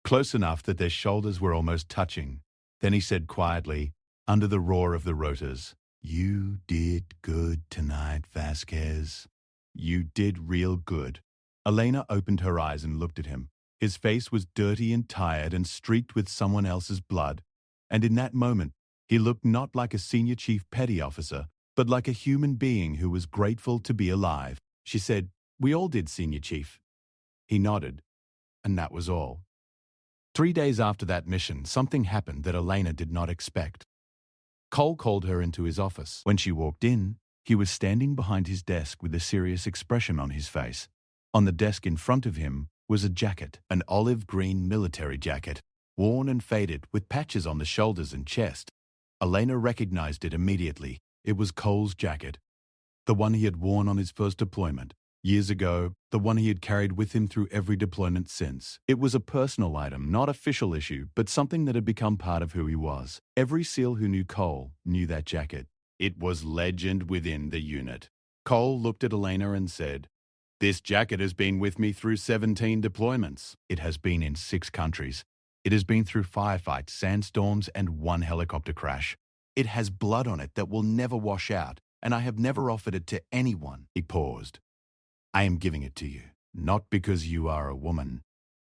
close enough that their shoulders were almost touching. Then he said quietly, under the roar of the rotors, "You did good tonight, Vasquez. You did real good." Elena opened her eyes and looked at him. His face was dirty and tired and streaked with someone else's blood. And in that moment, he looked not like a senior chief petty officer, but like a human being who was grateful to be alive. She said, "We all did, Senior Chief." He nodded, and that was all. 3 days after that mission, something happened that Elena did not expect. Cole called her into his office. When she walked in, he was standing behind his desk with a serious expression on his face. On the desk in front of him was a jacket, an olive green military jacket, worn and faded with patches on the shoulders and chest. Elena recognized it immediately. It was Cole's jacket, the one he had worn on his first deployment. Years ago, the one he had carried with him through every deployment since. It was a personal item, not official issue, but something that had become part of who he was. Every SEAL who knew Cole knew that jacket. It was legend within the unit. Cole looked at Elena and said, "This jacket has been with me through 17 deployments. It has been in 6 countries. It has been through firefights, sandstorms, and 1 helicopter crash. It has blood on it that will never wash out, and I have never offered it to anyone." He paused. "I am giving it to you, not because you are a woman,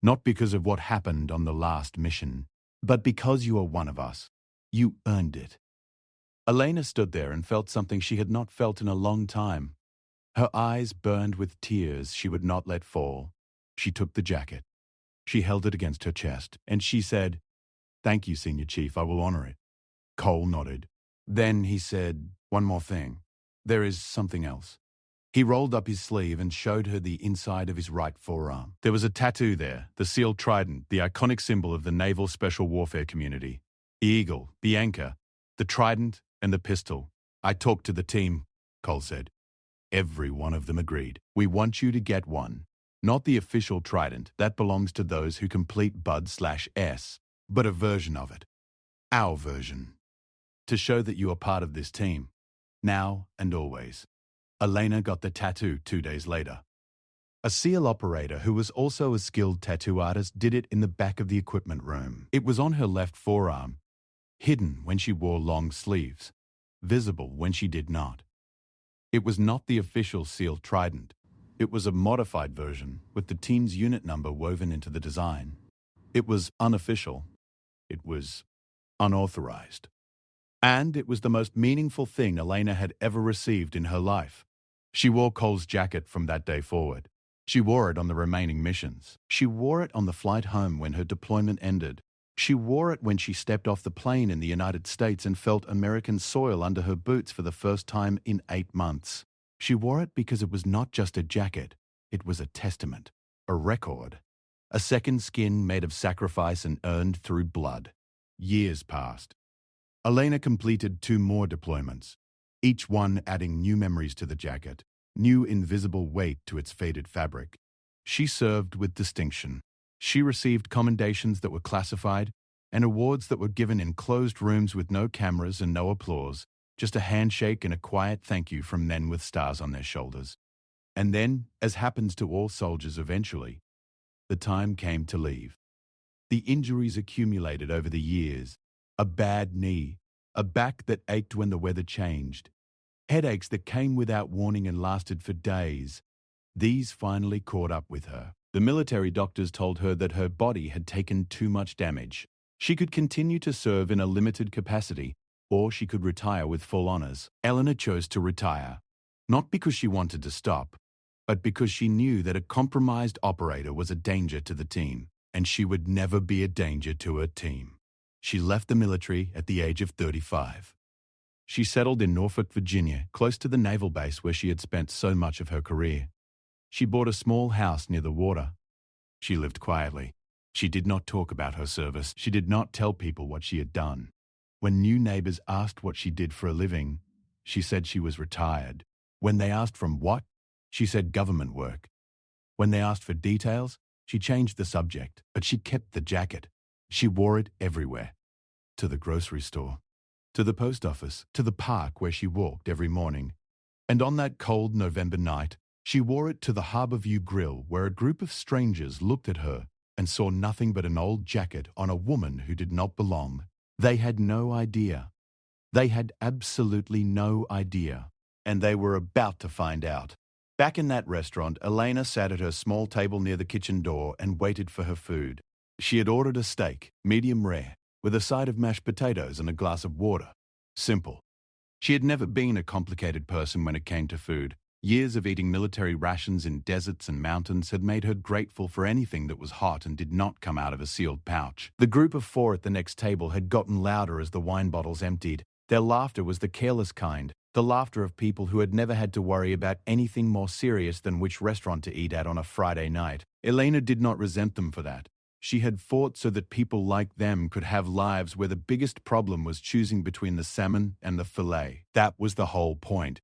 not because of what happened on the last mission, but because you are one of us. You earned it." Elena stood there and felt something she had not felt in a long time. Her eyes burned with tears she would not let fall. She took the jacket. She held it against her chest, and she said, "Thank you, Senior Chief, I will honor it." Cole nodded. Then he said, "One more thing. There is something else." He rolled up his sleeve and showed her the inside of his right forearm. There was a tattoo there, the SEAL trident, the iconic symbol of the naval special warfare community. The eagle, the anchor, the trident, and the pistol. "I talked to the team," Cole said. Every one of them agreed. "We want you to get one. Not the official trident, that belongs to those who complete Bud/S, but a version of it. Our version. To show that you are part of this team. Now and always." Elena got the tattoo 2 days later. A SEAL operator who was also a skilled tattoo artist did it in the back of the equipment room. It was on her left forearm, hidden when she wore long sleeves, visible when she did not. It was not the official SEAL trident. It was a modified version with the team's unit number woven into the design. It was unofficial. It was unauthorized. And it was the most meaningful thing Elena had ever received in her life. She wore Cole's jacket from that day forward. She wore it on the remaining missions. She wore it on the flight home when her deployment ended. She wore it when she stepped off the plane in the United States and felt American soil under her boots for the first time in 8 months. She wore it because it was not just a jacket. It was a testament, a record, a second skin made of sacrifice and earned through blood. Years passed. Elena completed 2 more deployments, each one adding new memories to the jacket, new invisible weight to its faded fabric. She served with distinction. She received commendations that were classified and awards that were given in closed rooms with no cameras and no applause, just a handshake and a quiet thank you from men with stars on their shoulders. And then, as happens to all soldiers eventually, The time came to leave. The injuries accumulated over the years. A bad knee, a back that ached when the weather changed, headaches that came without warning and lasted for days. These finally caught up with her. The military doctors told her that her body had taken too much damage. She could continue to serve in a limited capacity, or she could retire with full honors. Eleanor chose to retire, not because she wanted to stop, but because she knew that a compromised operator was a danger to the team, and she would never be a danger to her team. She left the military at the age of 35. She settled in Norfolk, Virginia, close to the naval base where she had spent so much of her career. She bought a small house near the water. She lived quietly. She did not talk about her service. She did not tell people what she had done. When new neighbors asked what she did for a living, she said she was retired. When they asked from what, she said government work. When they asked for details, she changed the subject, but she kept the jacket. She wore it everywhere. To the grocery store, to the post office, to the park where she walked every morning. And on that cold November night, she wore it to the Harborview Grill, where a group of strangers looked at her and saw nothing but an old jacket on a woman who did not belong. They had no idea. They had absolutely no idea. And they were about to find out. Back in that restaurant, Elena sat at her small table near the kitchen door and waited for her food. She had ordered a steak, medium rare, with a side of mashed potatoes and a glass of water. Simple. She had never been a complicated person when it came to food. Years of eating military rations in deserts and mountains had made her grateful for anything that was hot and did not come out of a sealed pouch. The group of four at the next table had gotten louder as the wine bottles emptied. Their laughter was the careless kind, the laughter of people who had never had to worry about anything more serious than which restaurant to eat at on a Friday night. Elena did not resent them for that. She had fought so that people like them could have lives where the biggest problem was choosing between the salmon and the fillet. That was the whole point.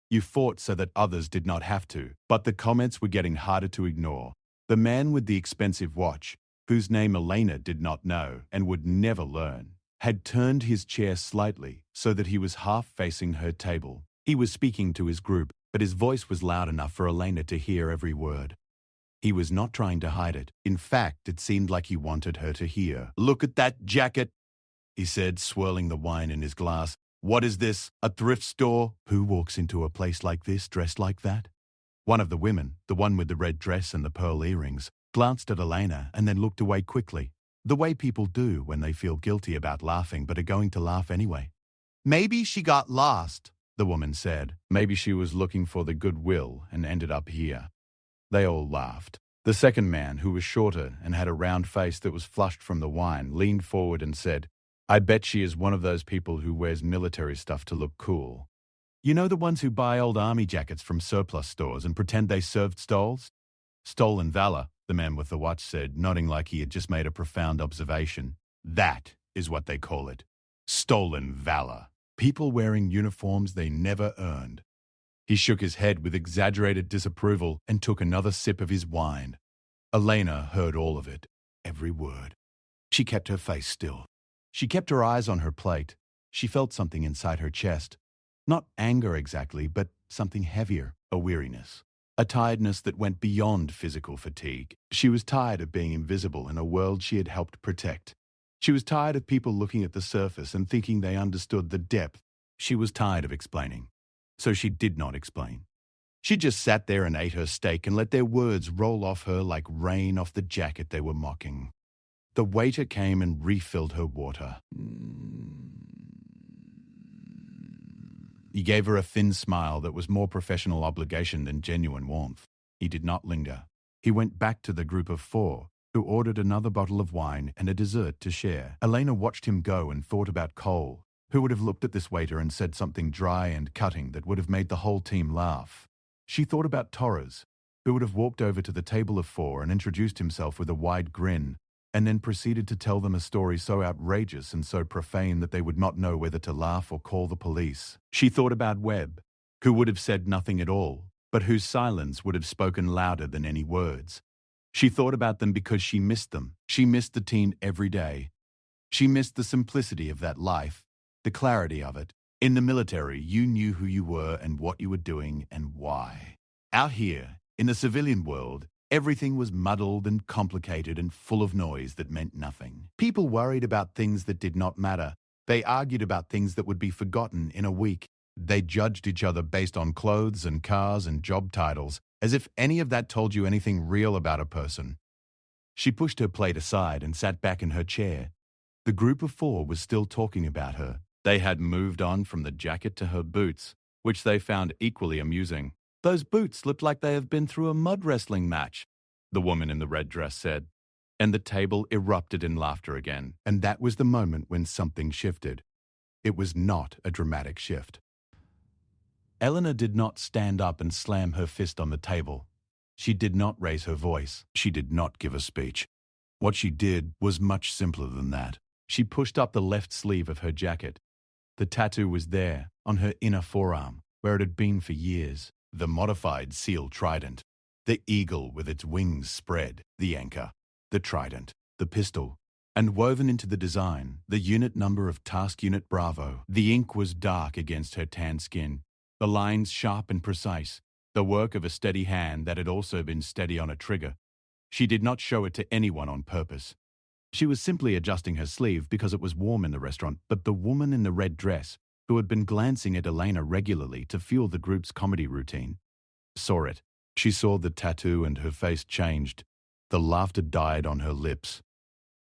You fought so that others did not have to, but the comments were getting harder to ignore. The man with the expensive watch, whose name Elena did not know and would never learn, had turned his chair slightly so that he was half facing her table. He was speaking to his group, but his voice was loud enough for Elena to hear every word. He was not trying to hide it. In fact, it seemed like he wanted her to hear. "Look at that jacket," he said, swirling the wine in his glass. "What is this, a thrift store? Who walks into a place like this dressed like that?" One of the women, the one with the red dress and the pearl earrings, glanced at Elena and then looked away quickly, the way people do when they feel guilty about laughing but are going to laugh anyway. "Maybe she got lost," the woman said. "Maybe she was looking for the goodwill and ended up here." They all laughed. The second man, who was shorter and had a round face that was flushed from the wine, leaned forward and said, "I bet she is one of those people who wears military stuff to look cool. You know, the ones who buy old army jackets from surplus stores and pretend they served stoles?" "Stolen valor," the man with the watch said, nodding like he had just made a profound observation. "That is what they call it. Stolen valor. People wearing uniforms they never earned." He shook his head with exaggerated disapproval and took another sip of his wine. Elena heard all of it, every word. She kept her face still. She kept her eyes on her plate. She felt something inside her chest. Not anger exactly, but something heavier, a weariness. A tiredness that went beyond physical fatigue. She was tired of being invisible in a world she had helped protect. She was tired of people looking at the surface and thinking they understood the depth. She was tired of explaining. So she did not explain. She just sat there and ate her steak and let their words roll off her like rain off the jacket they were mocking. The waiter came and refilled her water. He gave her a thin smile that was more professional obligation than genuine warmth. He did not linger. He went back to the group of four, who ordered another bottle of wine and a dessert to share. Elena watched him go and thought about Cole, who would have looked at this waiter and said something dry and cutting that would have made the whole team laugh. She thought about Torres, who would have walked over to the table of four and introduced himself with a wide grin, and then proceeded to tell them a story so outrageous and so profane that they would not know whether to laugh or call the police. She thought about Webb, who would have said nothing at all, but whose silence would have spoken louder than any words. She thought about them because she missed them. She missed the team every day. She missed the simplicity of that life, the clarity of it. In the military, you knew who you were and what you were doing and why. Out here, in the civilian world, Everything was muddled and complicated and full of noise that meant nothing. People worried about things that did not matter. They argued about things that would be forgotten in a week. They judged each other based on clothes and cars and job titles, as if any of that told you anything real about a person. She pushed her plate aside and sat back in her chair. The group of four was still talking about her. They had moved on from the jacket to her boots, which they found equally amusing. "Those boots look like they have been through a mud wrestling match," the woman in the red dress said. And the table erupted in laughter again. And that was the moment when something shifted. It was not a dramatic shift. Eleanor did not stand up and slam her fist on the table. She did not raise her voice. She did not give a speech. What she did was much simpler than that. She pushed up the left sleeve of her jacket. The tattoo was there, on her inner forearm, where it had been for years. The modified seal trident. The eagle with its wings spread. The anchor. The trident. The pistol. And woven into the design, the unit number of Task Unit Bravo. The ink was dark against her tan skin. The lines sharp and precise. The work of a steady hand that had also been steady on a trigger. She did not show it to anyone on purpose. She was simply adjusting her sleeve because it was warm in the restaurant, but the woman in the red dress, who had been glancing at Elena regularly to fuel the group's comedy routine, saw it. She saw the tattoo and her face changed. The laughter died on her lips.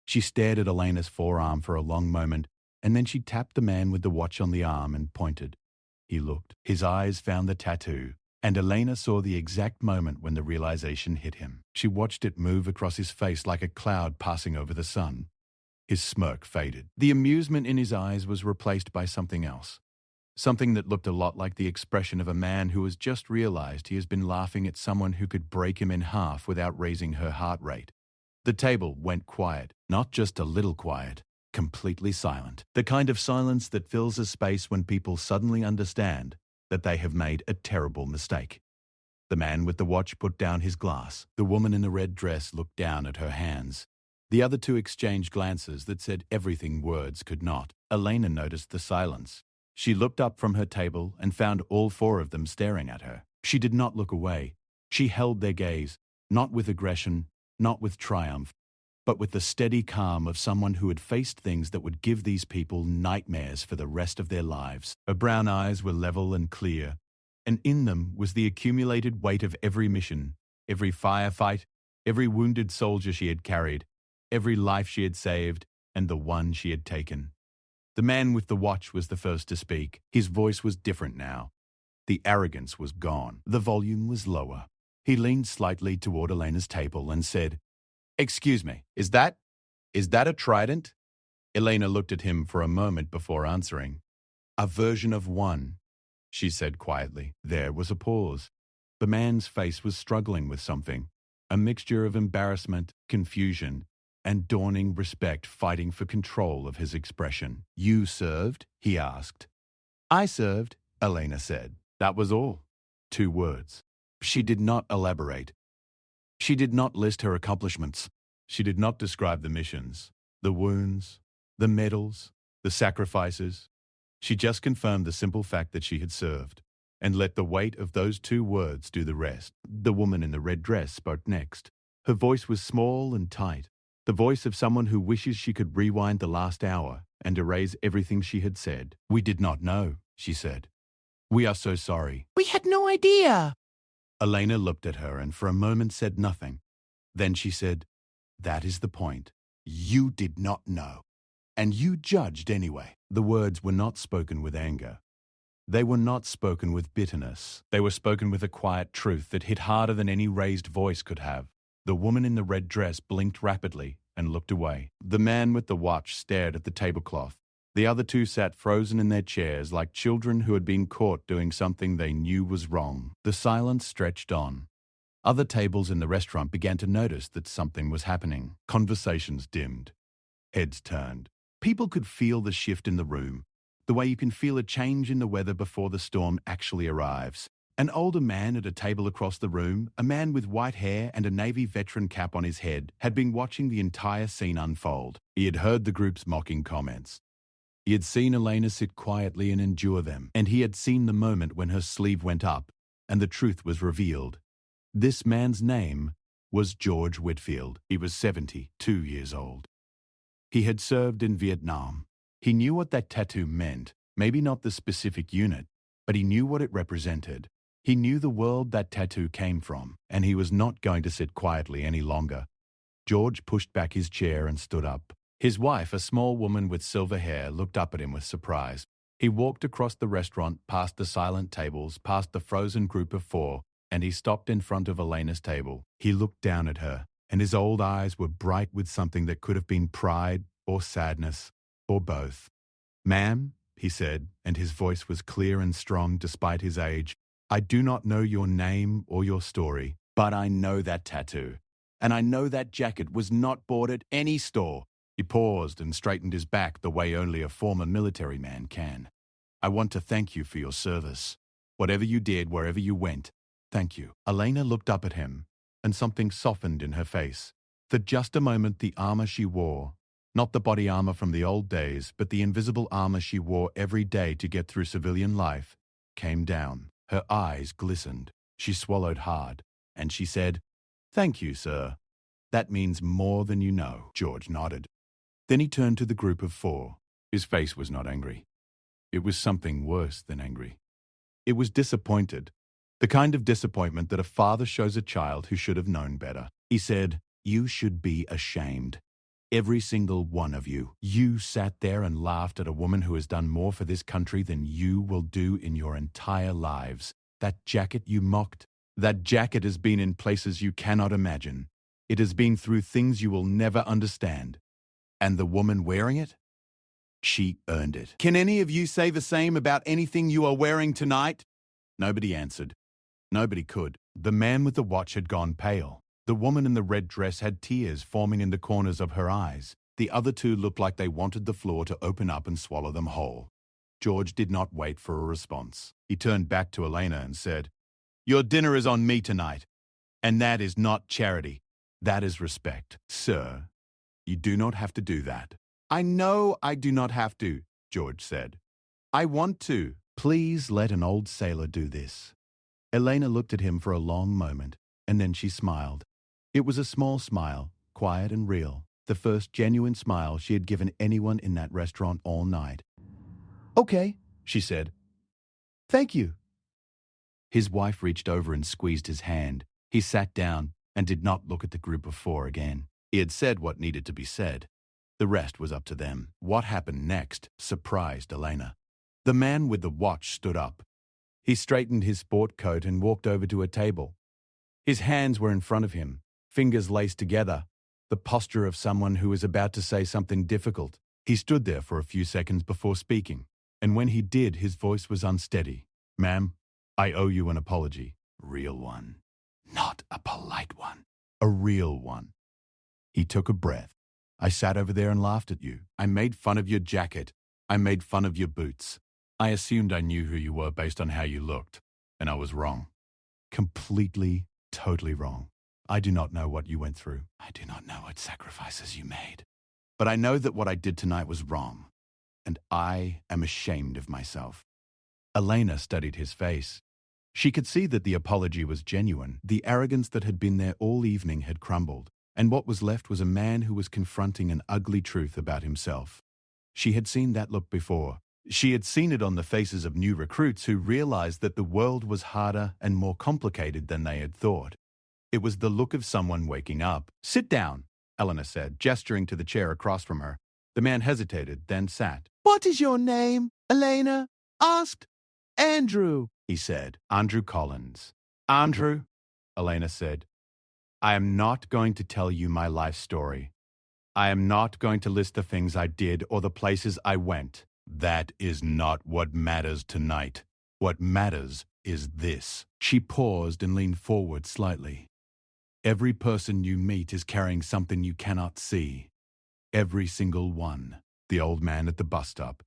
She stared at Elena's forearm for a long moment, and then she tapped the man with the watch on the arm and pointed. He looked. His eyes found the tattoo, and Elena saw the exact moment when the realization hit him. She watched it move across his face like a cloud passing over the sun. His smirk faded. The amusement in his eyes was replaced by something else. Something that looked a lot like the expression of a man who has just realized he has been laughing at someone who could break him in half without raising her heart rate. The table went quiet, not just a little quiet, completely silent. The kind of silence that fills a space when people suddenly understand that they have made a terrible mistake. The man with the watch put down his glass. The woman in the red dress looked down at her hands. The other two exchanged glances that said everything words could not. Elena noticed the silence. She looked up from her table and found all four of them staring at her. She did not look away. She held their gaze, not with aggression, not with triumph, but with the steady calm of someone who had faced things that would give these people nightmares for the rest of their lives. Her brown eyes were level and clear, and in them was the accumulated weight of every mission, every firefight, every wounded soldier she had carried, every life she had saved, and the one she had taken. The man with the watch was the first to speak. His voice was different now. The arrogance was gone. The volume was lower. He leaned slightly toward Elena's table and said, "Excuse me, is that a trident?" Elena looked at him for a moment before answering. "A version of one," she said quietly. There was a pause. The man's face was struggling with something, a mixture of embarrassment, confusion, and dawning respect fighting for control of his expression. "You served?" he asked. "I served," Elena said. That was all. 2 words. She did not elaborate. She did not list her accomplishments. She did not describe the missions, the wounds, the medals, the sacrifices. She just confirmed the simple fact that she had served, and let the weight of those 2 words do the rest. The woman in the red dress spoke next. Her voice was small and tight, the voice of someone who wishes she could rewind the last hour and erase everything she had said. "We did not know," she said. "We are so sorry." "We had no idea." Elena looked at her and for a moment said nothing. Then she said, "That is the point. You did not know. And you judged anyway." The words were not spoken with anger. They were not spoken with bitterness. They were spoken with a quiet truth that hit harder than any raised voice could have. The woman in the red dress blinked rapidly and looked away. The man with the watch stared at the tablecloth. The other 2 sat frozen in their chairs like children who had been caught doing something they knew was wrong. The silence stretched on. Other tables in the restaurant began to notice that something was happening. Conversations dimmed. Heads turned. People could feel the shift in the room, the way you can feel a change in the weather before the storm actually arrives. An older man at a table across the room, a man with white hair and a Navy veteran cap on his head, had been watching the entire scene unfold. He had heard the group's mocking comments. He had seen Elena sit quietly and endure them, and he had seen the moment when her sleeve went up and the truth was revealed. This man's name was George Whitfield. He was 72 years old. He had served in Vietnam. He knew what that tattoo meant, maybe not the specific unit, but he knew what it represented. He knew the world that tattoo came from, and he was not going to sit quietly any longer. George pushed back his chair and stood up. His wife, a small woman with silver hair, looked up at him with surprise. He walked across the restaurant, past the silent tables, past the frozen group of four, and he stopped in front of Elena's table. He looked down at her, and his old eyes were bright with something that could have been pride or sadness, or both. "Ma'am," he said, and his voice was clear and strong despite his age, "I do not know your name or your story, but I know that tattoo. And I know that jacket was not bought at any store." He paused and straightened his back the way only a former military man can. "I want to thank you for your service. Whatever you did, wherever you went, thank you." Elena looked up at him, and something softened in her face. For just a moment, the armor she wore, not the body armor from the old days, but the invisible armor she wore every day to get through civilian life, came down. Her eyes glistened. She swallowed hard, and she said, "Thank you, sir. That means more than you know." George nodded. Then he turned to the group of four. His face was not angry. It was something worse than angry. It was disappointed, the kind of disappointment that a father shows a child who should have known better. He said, "You should be ashamed. Every single one of you. You sat there and laughed at a woman who has done more for this country than you will do in your entire lives. That jacket you mocked. That jacket has been in places you cannot imagine. It has been through things you will never understand. And the woman wearing it? She earned it. Can any of you say the same about anything you are wearing tonight?" Nobody answered. Nobody could. The man with the watch had gone pale. The woman in the red dress had tears forming in the corners of her eyes. The other two looked like they wanted the floor to open up and swallow them whole. George did not wait for a response. He turned back to Elena and said, "Your dinner is on me tonight, and that is not charity. That is respect. Sir, you do not have to do that." "I know I do not have to," George said. "I want to." "Please let an old sailor do this." Elena looked at him for a long moment, and then she smiled. It was a small smile, quiet and real, the first genuine smile she had given anyone in that restaurant all night. "Okay," she said. "Thank you." His wife reached over and squeezed his hand. He sat down and did not look at the group of four again. He had said what needed to be said. The rest was up to them. What happened next surprised Elena. The man with the watch stood up. He straightened his sport coat and walked over to a table. His hands were in front of him, fingers laced together, the posture of someone who is about to say something difficult. He stood there for a few seconds before speaking, and when he did, his voice was unsteady. "Ma'am, I owe you an apology. Real one. Not a polite one. A real one." He took a breath. "I sat over there and laughed at you. I made fun of your jacket. I made fun of your boots. I assumed I knew who you were based on how you looked, and I was wrong. Completely, totally wrong. I do not know what you went through. I do not know what sacrifices you made. But I know that what I did tonight was wrong, and I am ashamed of myself." Elena studied his face. She could see that the apology was genuine. The arrogance that had been there all evening had crumbled, and what was left was a man who was confronting an ugly truth about himself. She had seen that look before. She had seen it on the faces of new recruits who realized that the world was harder and more complicated than they had thought. It was the look of someone waking up. "Sit down," Elena said, gesturing to the chair across from her. The man hesitated, then sat. "What is your name, Elena?" asked. "Andrew," he said. "Andrew Collins." "Andrew," Elena said, "I am not going to tell you my life story. I am not going to list the things I did or the places I went. That is not what matters tonight. What matters is this." She paused and leaned forward slightly. "Every person you meet is carrying something you cannot see. Every single one. The old man at the bus stop,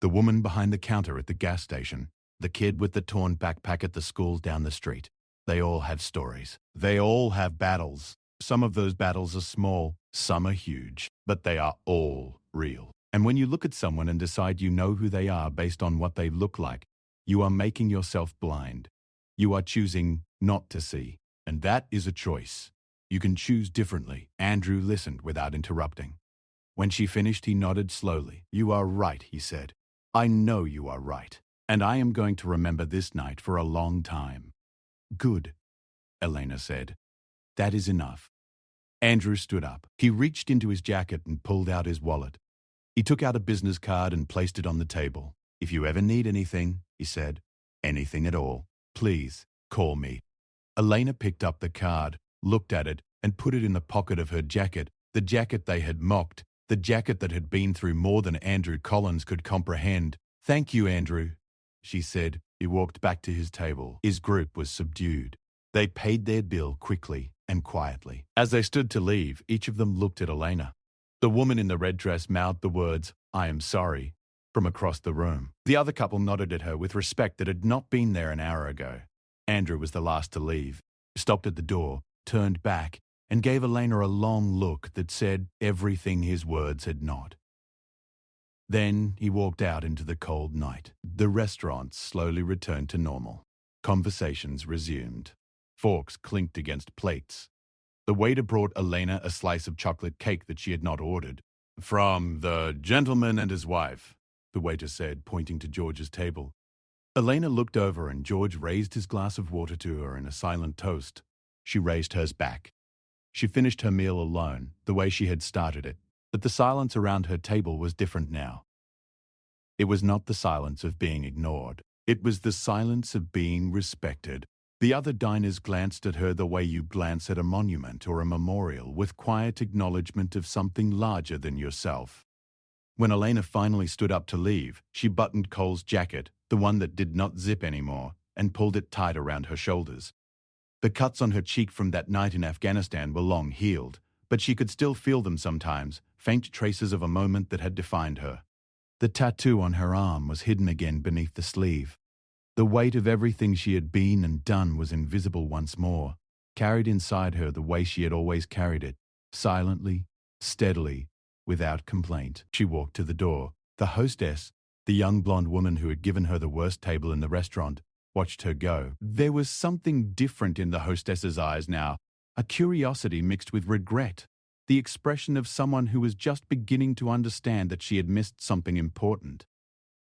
the woman behind the counter at the gas station, the kid with the torn backpack at the school down the street. They all have stories. They all have battles. Some of those battles are small, some are huge, but they are all real. And when you look at someone and decide you know who they are based on what they look like, you are making yourself blind. You are choosing not to see. And that is a choice. You can choose differently. Andrew listened without interrupting. When she finished, he nodded slowly. You are right, he said. I know you are right. And I am going to remember this night for a long time. Good, Elena said. That is enough. Andrew stood up. He reached into his jacket and pulled out his wallet. He took out a business card and placed it on the table. If you ever need anything, he said, anything at all, please call me. Elena picked up the card, looked at it, and put it in the pocket of her jacket, the jacket they had mocked, the jacket that had been through more than Andrew Collins could comprehend. Thank you, Andrew, she said. He walked back to his table. His group was subdued. They paid their bill quickly and quietly. As they stood to leave, each of them looked at Elena. The woman in the red dress mouthed the words, I am sorry, from across the room. The other couple nodded at her with respect that had not been there an hour ago. Andrew was the last to leave, stopped at the door, turned back, and gave Elena a long look that said everything his words had not. Then he walked out into the cold night. The restaurant slowly returned to normal. Conversations resumed. Forks clinked against plates. The waiter brought Elena a slice of chocolate cake that she had not ordered. From the gentleman and his wife, the waiter said, pointing to George's table. Elena looked over and George raised his glass of water to her in a silent toast. She raised hers back. She finished her meal alone, the way she had started it, but the silence around her table was different now. It was not the silence of being ignored. It was the silence of being respected. The other diners glanced at her the way you glance at a monument or a memorial, with quiet acknowledgement of something larger than yourself. When Elena finally stood up to leave, she buttoned Cole's jacket, the one that did not zip anymore, and pulled it tight around her shoulders. The cuts on her cheek from that night in Afghanistan were long healed, but she could still feel them sometimes, faint traces of a moment that had defined her. The tattoo on her arm was hidden again beneath the sleeve. The weight of everything she had been and done was invisible once more, carried inside her the way she had always carried it, silently, steadily, without complaint. She walked to the door. The hostess, the young blonde woman who had given her the worst table in the restaurant, watched her go. There was something different in the hostess's eyes now, a curiosity mixed with regret, the expression of someone who was just beginning to understand that she had missed something important.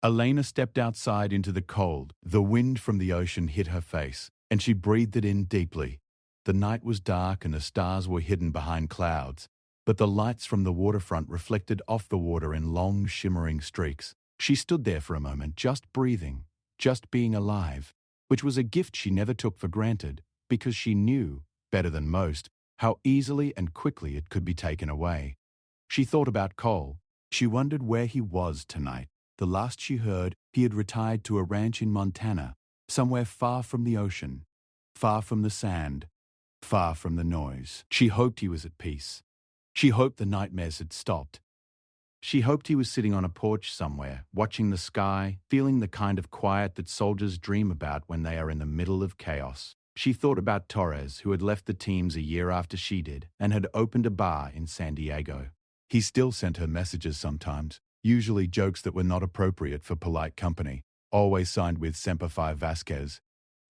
Elena stepped outside into the cold. The wind from the ocean hit her face, and she breathed it in deeply. The night was dark and the stars were hidden behind clouds, but the lights from the waterfront reflected off the water in long, shimmering streaks. She stood there for a moment, just breathing, just being alive, which was a gift she never took for granted, because she knew, better than most, how easily and quickly it could be taken away. She thought about Cole. She wondered where he was tonight. The last she heard, he had retired to a ranch in Montana, somewhere far from the ocean, far from the sand, far from the noise. She hoped he was at peace. She hoped the nightmares had stopped. She hoped he was sitting on a porch somewhere, watching the sky, feeling the kind of quiet that soldiers dream about when they are in the middle of chaos. She thought about Torres, who had left the teams a year after she did and had opened a bar in San Diego. He still sent her messages sometimes, usually jokes that were not appropriate for polite company, always signed with Semper Fi Vasquez,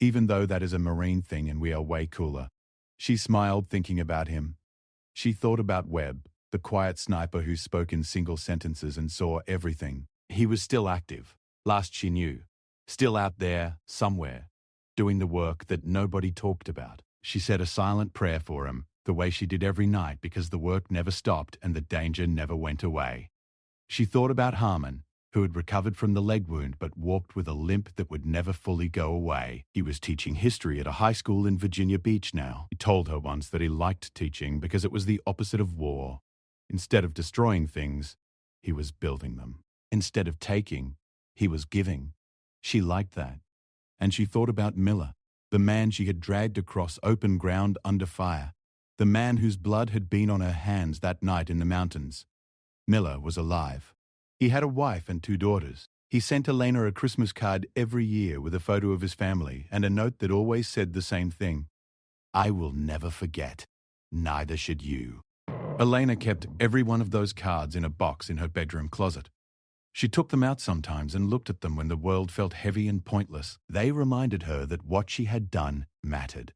even though that is a Marine thing and we are way cooler. She smiled thinking about him. She thought about Webb, the quiet sniper who spoke in single sentences and saw everything. He was still active, last she knew, still out there, somewhere, doing the work that nobody talked about. She said a silent prayer for him, the way she did every night because the work never stopped and the danger never went away. She thought about Harmon, who had recovered from the leg wound but walked with a limp that would never fully go away. He was teaching history at a high school in Virginia Beach now. He told her once that he liked teaching because it was the opposite of war. Instead of destroying things, he was building them. Instead of taking, he was giving. She liked that. And she thought about Miller, the man she had dragged across open ground under fire, the man whose blood had been on her hands that night in the mountains. Miller was alive. He had a wife and 2 daughters. He sent Elena a Christmas card every year with a photo of his family and a note that always said the same thing. I will never forget. Neither should you. Elena kept every one of those cards in a box in her bedroom closet. She took them out sometimes and looked at them when the world felt heavy and pointless. They reminded her that what she had done mattered.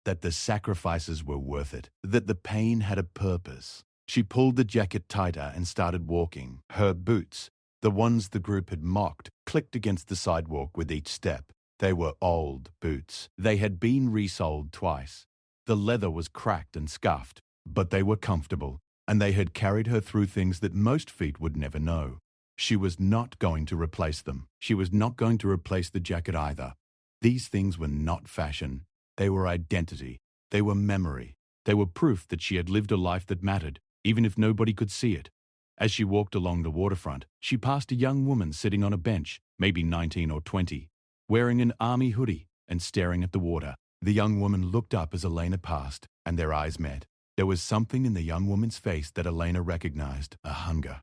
that the sacrifices were worth it, that the pain had a purpose. She pulled the jacket tighter and started walking. Her boots, the ones the group had mocked, clicked against the sidewalk with each step. They were old boots. They had been resoled twice. The leather was cracked and scuffed, but they were comfortable, and they had carried her through things that most feet would never know. She was not going to replace them. She was not going to replace the jacket either. These things were not fashion. They were identity. They were memory. They were proof that she had lived a life that mattered, even if nobody could see it. As she walked along the waterfront, she passed a young woman sitting on a bench, maybe 19 or 20, wearing an army hoodie and staring at the water. The young woman looked up as Elena passed, and their eyes met. There was something in the young woman's face that Elena recognized, a hunger,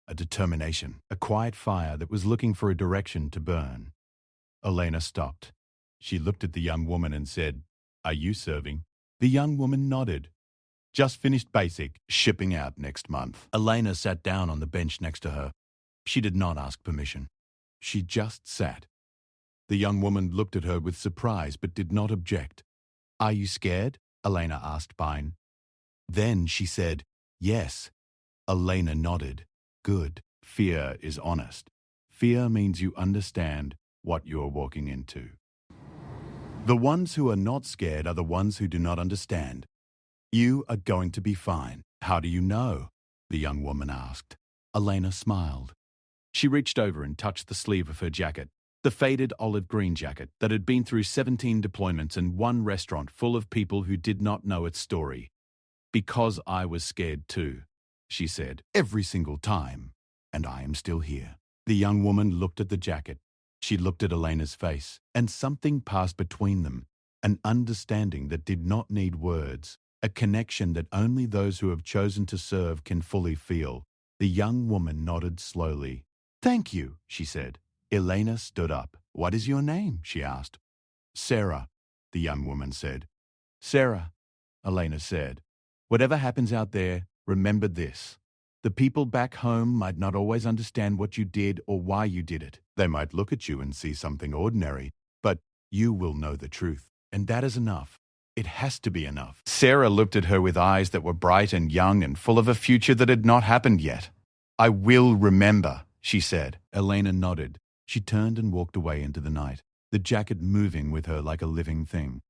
a determination, a quiet fire that was looking for a direction to burn. Elena stopped. She looked at the young woman and said, "Are you serving?" The young woman nodded. "Just finished basic, shipping out next month." Elena sat down on the bench next to her. She did not ask permission. She just sat. The young woman looked at her with surprise but did not object. "Are you scared?" Elena asked Pine. Then she said, "Yes." Elena nodded. "Good. Fear is honest. Fear means you understand what you are walking into." The ones who are not scared are the ones who do not understand. "You are going to be fine." "How do you know?" the young woman asked. Elena smiled. She reached over and touched the sleeve of her jacket, the faded olive green jacket that had been through 17 deployments and one restaurant full of people who did not know its story. "Because I was scared too," she said, "every single time, and I am still here." The young woman looked at the jacket. She looked at Elena's face, and something passed between them, an understanding that did not need words, a connection that only those who have chosen to serve can fully feel. The young woman nodded slowly. "Thank you," she said. Elena stood up. "What is your name?" she asked. "Sarah," the young woman said. "Sarah," Elena said, "whatever happens out there, remember this. The people back home might not always understand what you did or why you did it. They might look at you and see something ordinary, but you will know the truth. And that is enough. It has to be enough." Sarah looked at her with eyes that were bright and young and full of a future that had not happened yet. "I will remember," she said. Elena nodded. She turned and walked away into the night, the jacket moving with her like a living thing,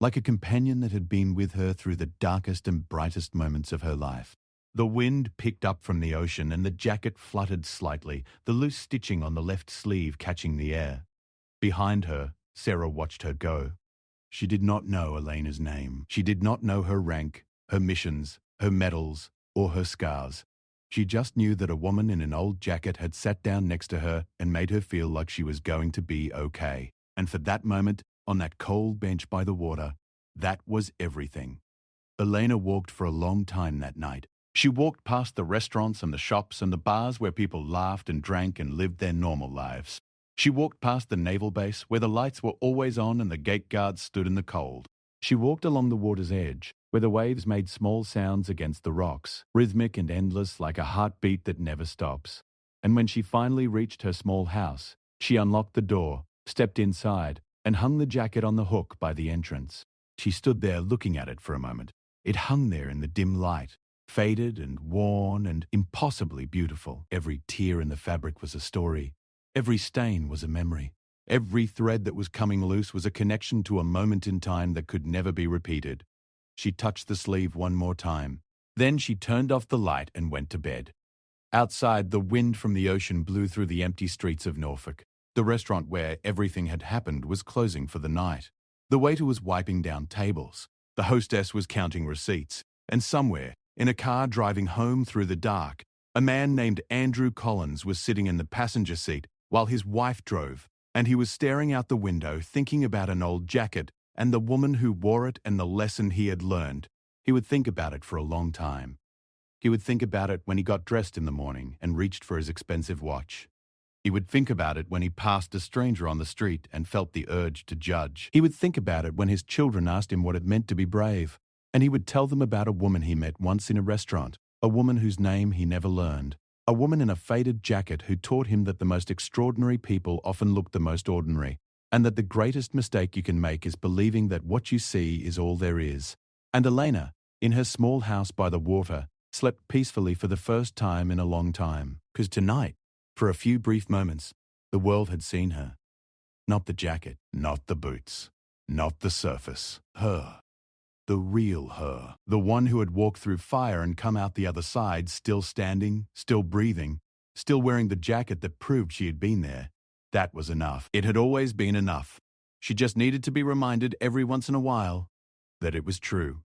like a companion that had been with her through the darkest and brightest moments of her life. The wind picked up from the ocean and the jacket fluttered slightly, the loose stitching on the left sleeve catching the air. Behind her, Sarah watched her go. She did not know Elena's name. She did not know her rank, her missions, her medals, or her scars. She just knew that a woman in an old jacket had sat down next to her and made her feel like she was going to be okay. And for that moment, on that cold bench by the water, that was everything. Elena walked for a long time that night. She walked past the restaurants and the shops and the bars where people laughed and drank and lived their normal lives. She walked past the naval base where the lights were always on and the gate guards stood in the cold. She walked along the water's edge where the waves made small sounds against the rocks, rhythmic and endless like a heartbeat that never stops. And when she finally reached her small house, she unlocked the door, stepped inside, and hung the jacket on the hook by the entrance. She stood there looking at it for a moment. It hung there in the dim light, faded and worn and impossibly beautiful. Every tear in the fabric was a story. Every stain was a memory. Every thread that was coming loose was a connection to a moment in time that could never be repeated. She touched the sleeve one more time. Then she turned off the light and went to bed. Outside, the wind from the ocean blew through the empty streets of Norfolk. The restaurant where everything had happened was closing for the night. The waiter was wiping down tables. The hostess was counting receipts. And somewhere, in a car driving home through the dark, a man named Andrew Collins was sitting in the passenger seat while his wife drove, and he was staring out the window thinking about an old jacket and the woman who wore it and the lesson he had learned. He would think about it for a long time. He would think about it when he got dressed in the morning and reached for his expensive watch. He would think about it when he passed a stranger on the street and felt the urge to judge. He would think about it when his children asked him what it meant to be brave. And he would tell them about a woman he met once in a restaurant, a woman whose name he never learned, a woman in a faded jacket who taught him that the most extraordinary people often look the most ordinary, and that the greatest mistake you can make is believing that what you see is all there is. And Elena, in her small house by the water, slept peacefully for the first time in a long time. Because tonight, for a few brief moments, the world had seen her. Not the jacket, not the boots, not the surface. Her. The real her. The one who had walked through fire and come out the other side, still standing, still breathing, still wearing the jacket that proved she had been there. That was enough. It had always been enough. She just needed to be reminded every once in a while that it was true.